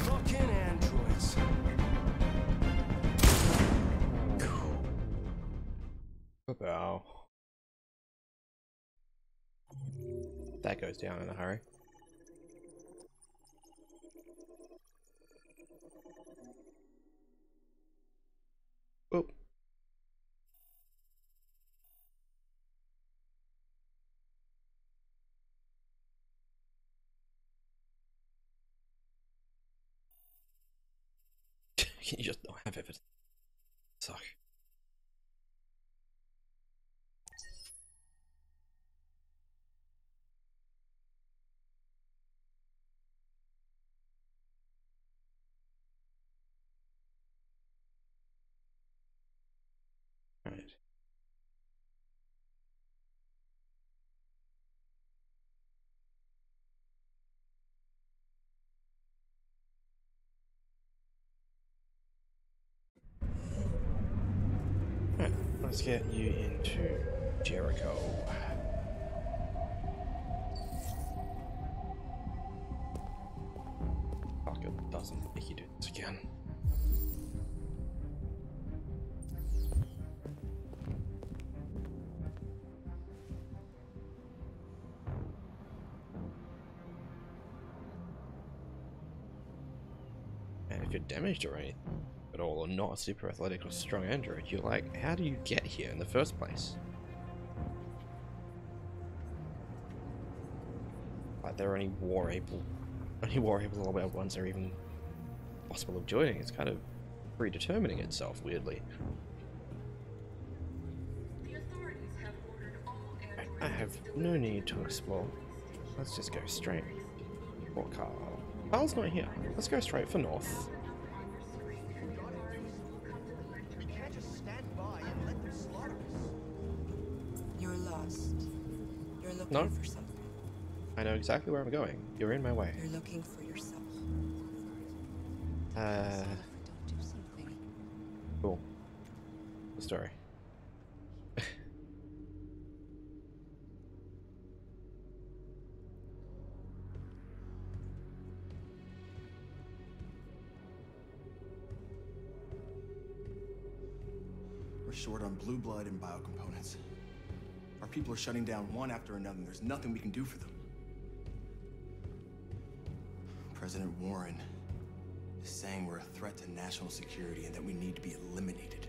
Fucking androids. Wow. That goes down in a hurry. Oop. Can you just not have evidence? Suck. Right. Right, let's get you into Jericho. Fuck, it doesn't make you do this again. And if you're damaged or anything at all, or not a super athletic or strong android, you're like, how do you get here in the first place? Like, there are only war-able ones that are even possible of joining. It's kind of predetermining itself, weirdly. I have no need to explore. Let's just go straight. Or Carl. Carl's not here. Let's go straight for north. You're lost. You're looking No. for something. I know exactly where I'm going. You're in my way. You're looking for yourself. Cool. The story. We're short on blue blood and biocomponents. Our people are shutting down one after another, and there's nothing we can do for them. President Warren is saying we're a threat to national security and that we need to be eliminated.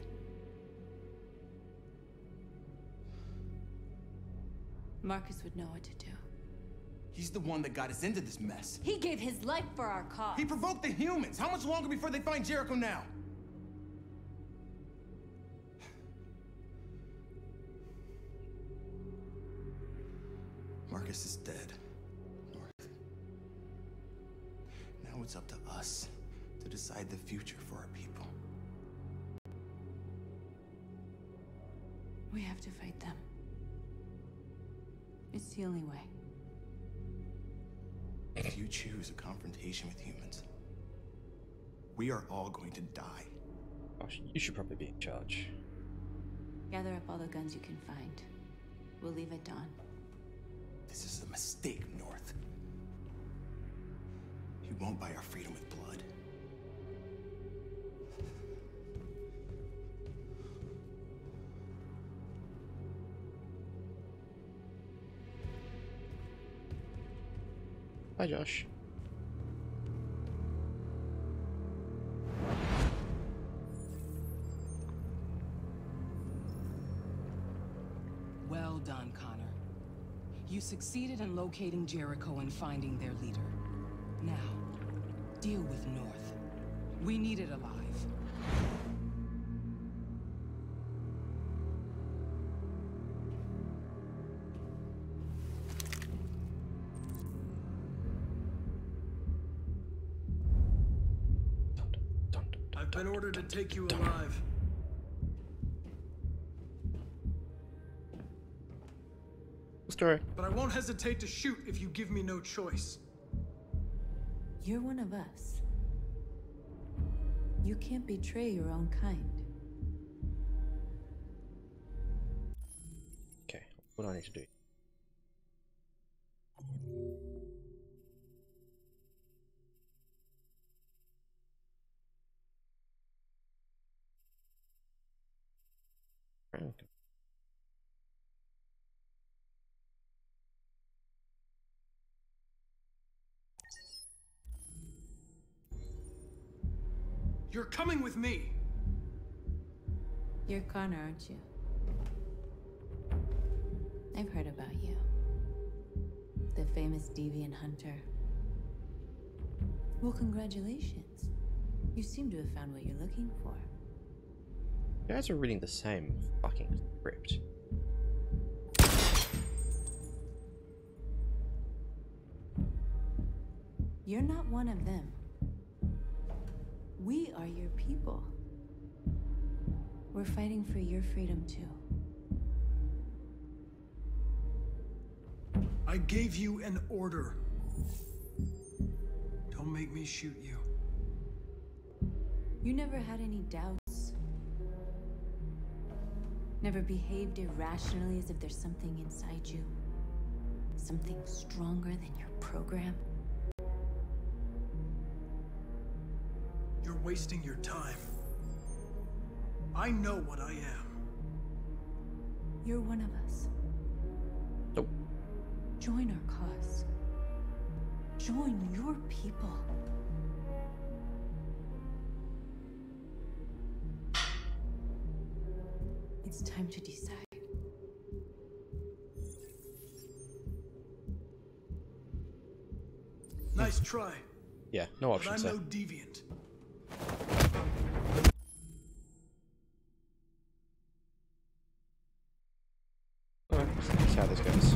Marcus would know what to do. He's the one that got us into this mess. He gave his life for our cause. He provoked the humans. How much longer before they find Jericho now? Marcus is dead. North. Now it's up to us to decide the future for our people. We have to fight them. It's the only way. If you choose a confrontation with humans, we are all going to die. Gosh, you should probably be in charge. Gather up all the guns you can find. We'll leave at dawn. This is a mistake, North. buy our freedom with blood. Hi, Josh. Well done, Connor. You succeeded in locating Jericho and finding their leader. Now, deal with North. We need it alive. I've been ordered to take you alive. Story. But I won't hesitate to shoot if you give me no choice. You're one of us. You can't betray your own kind. Okay, what do I need to do? Okay. You're coming with me. You're Connor, aren't you? I've heard about you. The famous deviant hunter. Well, congratulations. You seem to have found what you're looking for. You guys are reading the same fucking script. You're not one of them. We are your people. We're fighting for your freedom too. I gave you an order. Don't make me shoot you. You never had any doubts. Never behaved irrationally as if there's something inside you. Something stronger than your program. You're wasting your time. I know what I am. You're one of us. Nope. Join our cause. Join your people. It's time to decide. Nice try. Yeah, no options. But I'm no deviant. Alright, let's see how this goes.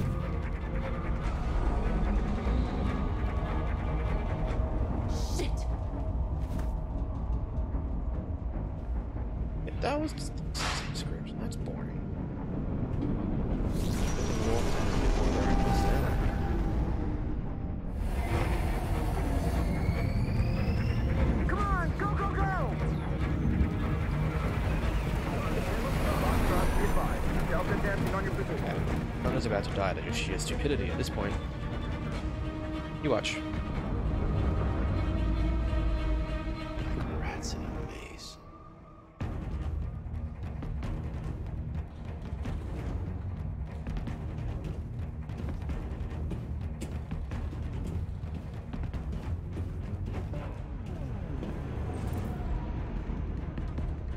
Shit! Yeah, that was just the script. That's boring. Come on, go, go, go! Delta dancing on your position. Connor's about to die out of just sheer stupidity at this point. You watch. Rats in a maze.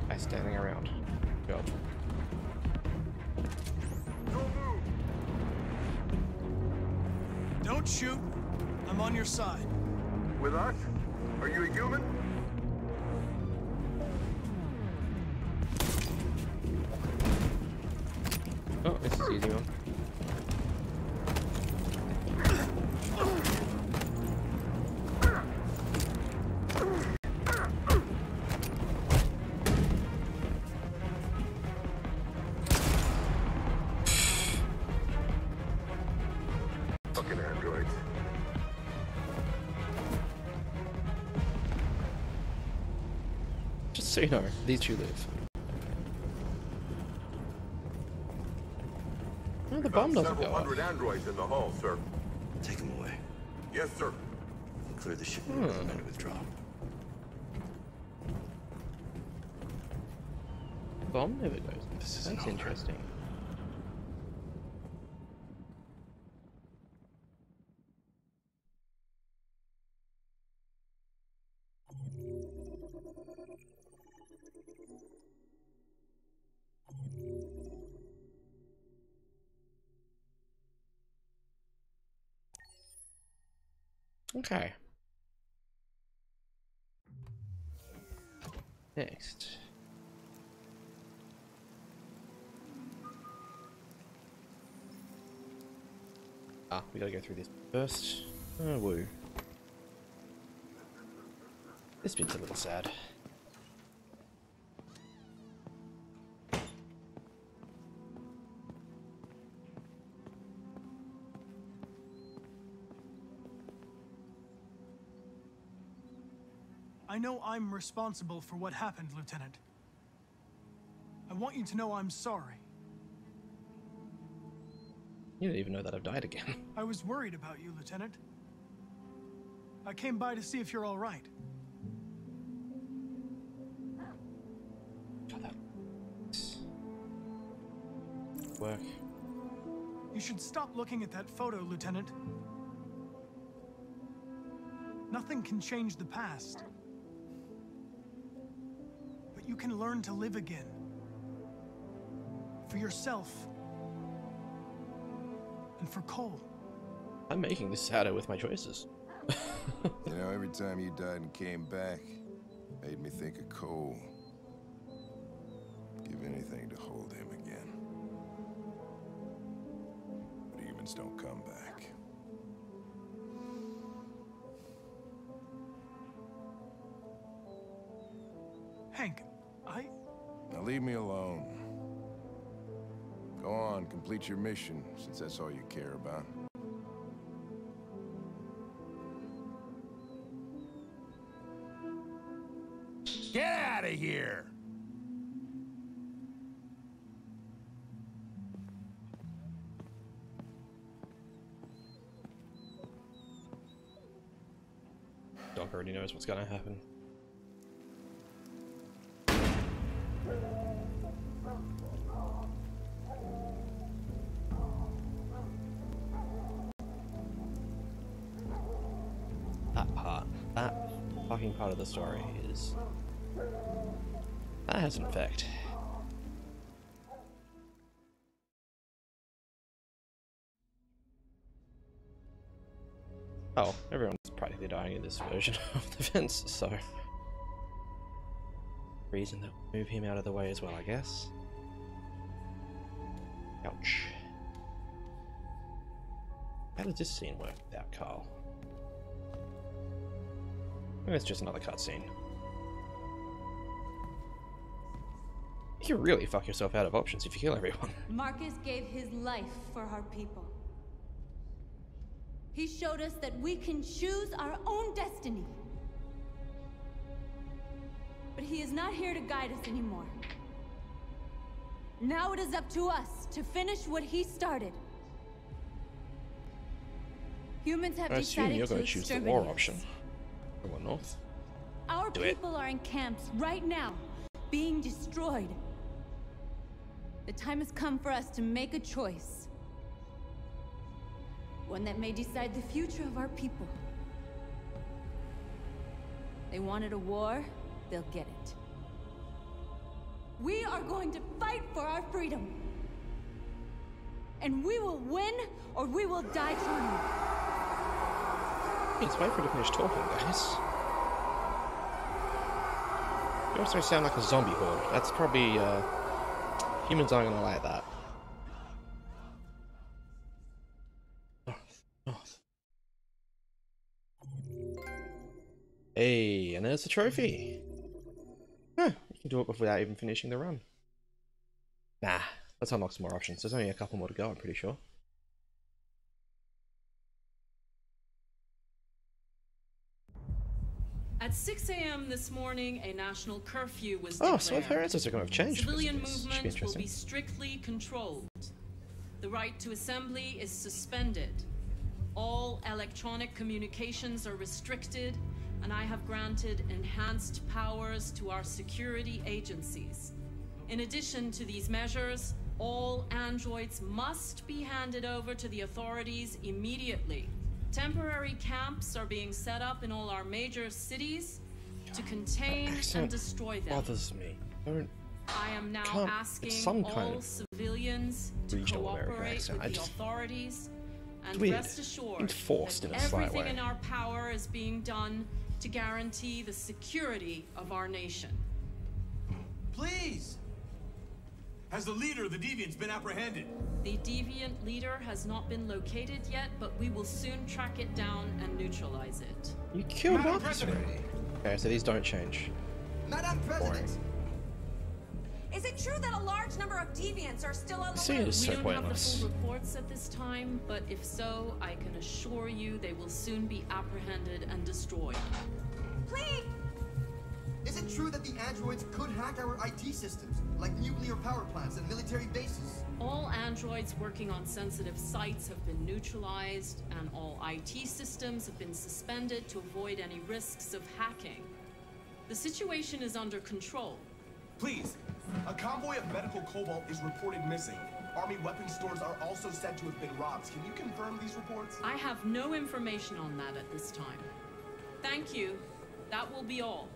By standing around. Go. Don't shoot. I'm on your side. With us? Are you a human? Oh, this is an easy one. Fucking androids. Just so you know, these two live. Oh, the bomb doesn't go Several off. hundred androids in the hull, sir. Take them away. Yes, sir. Clear the ship and recommend withdraw. Bomb never goes. That's interesting. Okay. Next. We gotta go through this first. Oh, woo. This bit's a little sad. I know I'm responsible for what happened, Lieutenant. I want you to know I'm sorry. You didn't even know that I've died again. I was worried about you, Lieutenant. I came by to see if you're all right. God, that work. You should stop looking at that photo, Lieutenant. Nothing can change the past. But you can learn to live again. For yourself. And for Cole. I'm making this sadder with my choices. You know, every time you died and came back, made me think of Cole. Give anything to hold him again. But humans don't come back. Hank, Now leave me alone. Go on, complete your mission, since that's all you care about. Get out of here! Doc already knows what's gonna happen. That fucking part of the story is... that has an effect. Oh, everyone's practically dying in this version of the fence, so... reason that we'll move him out of the way as well, I guess. Ouch. How does this scene work without Carl? Maybe it's just another cutscene. You can really fuck yourself out of options if you kill everyone. Marcus gave his life for our people. He showed us that we can choose our own destiny. But he is not here to guide us anymore. Now it is up to us to finish what he started. Humans have I assume decided you're to going to choose the exterminate war us. option. Or north. Our Do it. people are in camps right now, being destroyed. The time has come for us to make a choice. One that may decide the future of our people. They wanted a war, they'll get it. We are going to fight for our freedom. And we will win, or we will die trying. Let's wait for her to finish talking, guys. You also sound like a zombie horde. That's probably, humans aren't gonna like that. North. Hey, and there's the trophy. Huh, you can do it without even finishing the run. Nah, let's unlock some more options. There's only a couple more to go, I'm pretty sure. At 6 a.m. this morning, a national curfew was declared. Oh, so her answers are going to have changed. Civilian This should be movement will interesting. be strictly controlled. The right to assembly is suspended. All electronic communications are restricted, and I have granted enhanced powers to our security agencies. In addition to these measures, all androids must be handed over to the authorities immediately. Temporary camps are being set up in all our major cities to contain and destroy them. Bothers me. I am now asking all civilians to cooperate with the authorities, and rest assured that everything in our power is being done to guarantee the security of our nation. Please! Has the leader of the Deviants been apprehended? The Deviant leader has not been located yet, but we will soon track it down and neutralize it. You killed Marcus already. Okay, so these don't change. Madam President! Boring. Is it true that a large number of deviants are still on the See, it is so We don't have the pointless. full reports at this time, but if so, I can assure you they will soon be apprehended and destroyed. Please! Is it true that the androids could hack our IT systems, like nuclear power plants and military bases? All androids working on sensitive sites have been neutralized, and all IT systems have been suspended to avoid any risks of hacking. The situation is under control. Please, a convoy of medical cobalt is reported missing. Army weapons stores are also said to have been robbed. Can you confirm these reports? I have no information on that at this time. Thank you. That will be all.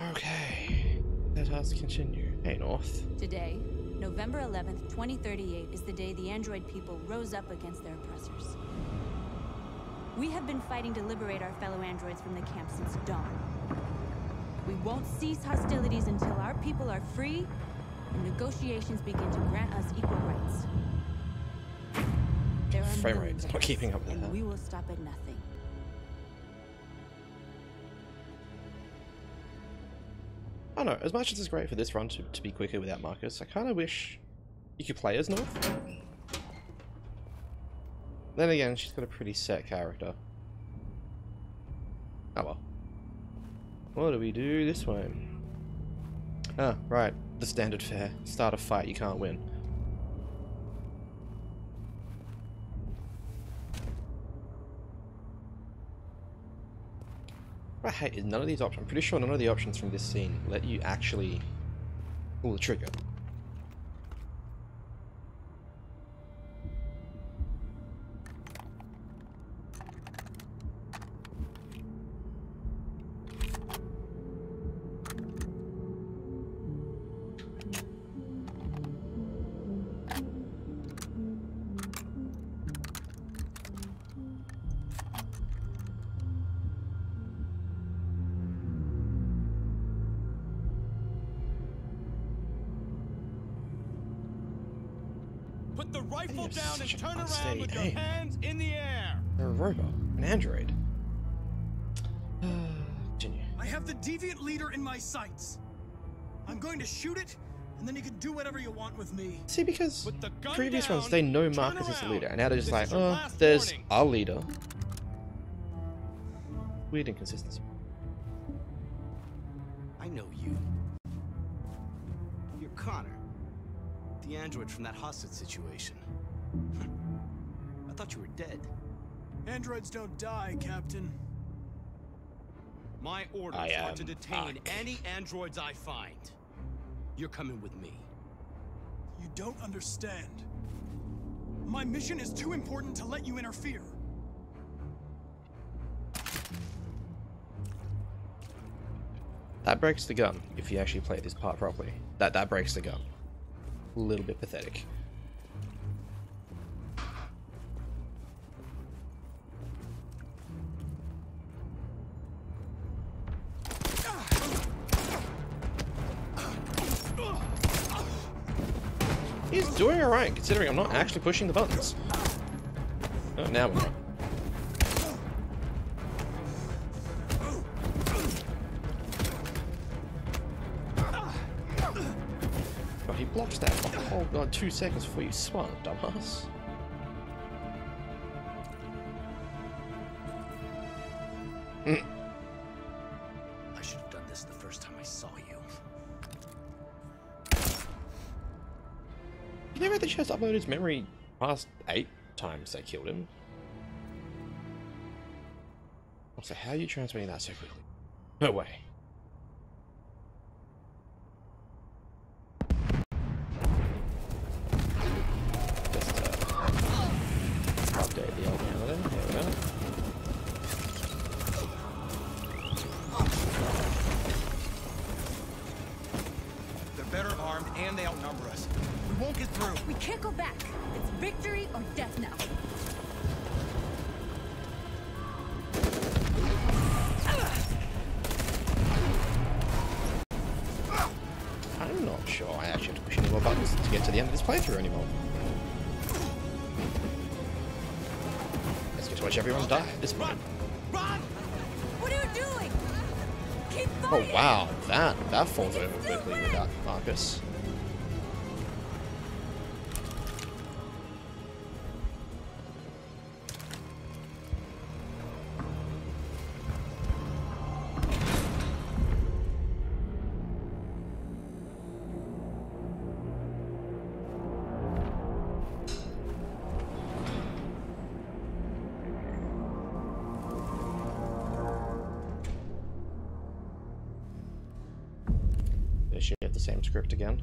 Okay, let us continue. Hey, North. Today, November 11th, 2038, is the day the android people rose up against their oppressors. We have been fighting to liberate our fellow androids from the camp since dawn. We won't cease hostilities until our people are free and negotiations begin to grant us equal rights. There are Frame millions rate's of not us, keeping up with and that. we will stop at nothing. I don't know, as much as it's great for this run to be quicker without Marcus, I kind of wish you could play as North. Then again, she's got a pretty set character. Oh well. What do we do this way? Ah, right. The standard fare. Start a fight, you can't win. What I hate is none of these options. I'm pretty sure none of the options from this scene let you actually pull the trigger. Put the rifle That is down and such an turn around unsteady with your aim. hands in the air. They're a robot, an android. Continue. I have the deviant leader in my sights. I'm going to shoot it, and then you can do whatever you want with me. See, because Put the gun previous down, runs they know turn Marcus is the around. leader, and now they're just This like, is your oh, last there's warning." our leader. Weird inconsistency. I know you. You're Connor. The android from that hostage situation. I thought you were dead. Androids don't die, Captain. My orders I are am to detain Huck. any androids I find. You're coming with me. You don't understand. My mission is too important to let you interfere. That breaks the gun, if you actually play this part properly. That breaks the gun. A little bit pathetic. He's doing alright, considering I'm not actually pushing the buttons. Oh, now we're not. God, he blocks that for a whole god 2 seconds before you swung, dumbass. I should have done this the first time I saw you. You never had the chance to upload his memory past 8 times they killed him. So how are you transmitting that so quickly? No way. Just update the old one there. There we go. They're better armed and they outnumber us. We won't get through. We can't go back. It's victory or death now. I'm not sure I actually have to push any more buttons to get to the end of this playthrough anymore. Let's get to watch everyone die at this point. What are you doing? Keep Oh fighting. wow, that falls over quickly without Marcus. Does she have the same script again?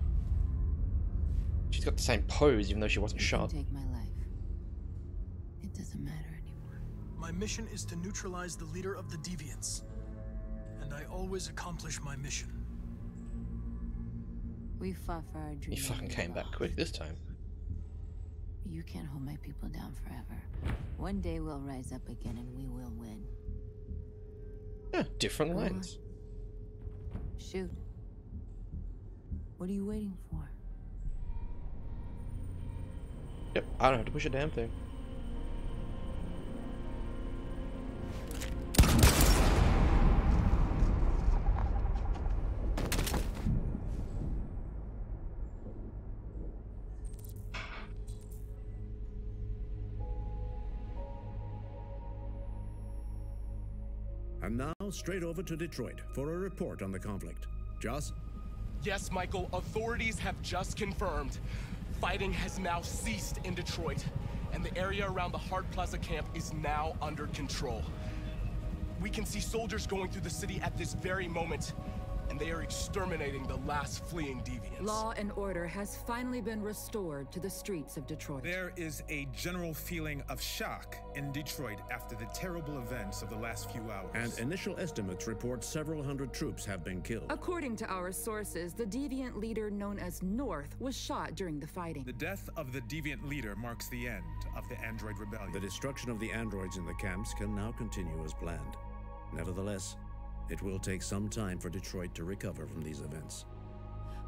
She's got the same pose even though she wasn't shot. Take my life. It doesn't matter anymore. My mission is to neutralize the leader of the Deviants. And I always accomplish my mission. We fought for our dreams. He fucking came back quick this time. You can't hold my people down forever. One day we'll rise up again and we will win. Yeah, different lanes. Shoot. What are you waiting for? Yep, I don't have to push a damn thing. And now, straight over to Detroit for a report on the conflict. Joss? Yes, Michael, authorities have just confirmed. Fighting has now ceased in Detroit, and the area around the Hart Plaza camp is now under control. We can see soldiers going through the city at this very moment, and they are exterminating the last fleeing deviants. Law and order has finally been restored to the streets of Detroit. There is a general feeling of shock in Detroit after the terrible events of the last few hours. And initial estimates report several hundred troops have been killed. According to our sources, the deviant leader known as North was shot during the fighting. The death of the deviant leader marks the end of the Android Rebellion. The destruction of the androids in the camps can now continue as planned. Nevertheless, it will take some time for Detroit to recover from these events.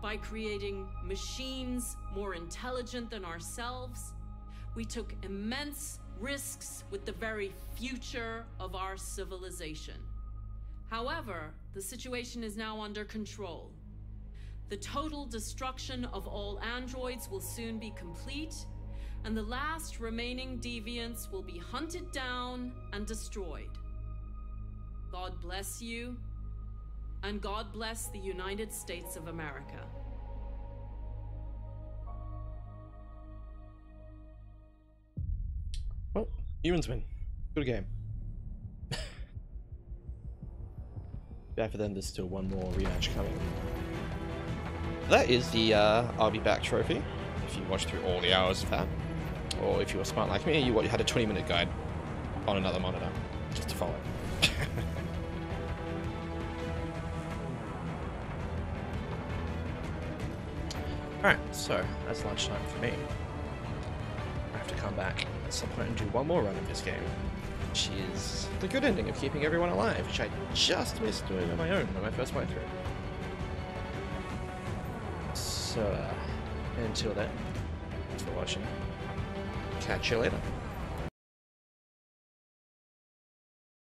By creating machines more intelligent than ourselves, we took immense risks with the very future of our civilization. However, the situation is now under control. The total destruction of all androids will soon be complete, and the last remaining deviants will be hunted down and destroyed. God bless you, and God bless the United States of America. Well, humans win. Good game. Bad for them, there's still one more rematch coming. That is the I'll Be Back trophy, if you watch through all the hours of that. Or if you were smart like me, you had a 20-minute guide on another monitor, just to follow. Alright, so that's lunchtime for me. I have to come back at some point and do one more run of this game, which is the good ending of keeping everyone alive, which I just missed doing on my own on my first playthrough. So, until then, thanks for watching. Catch you later.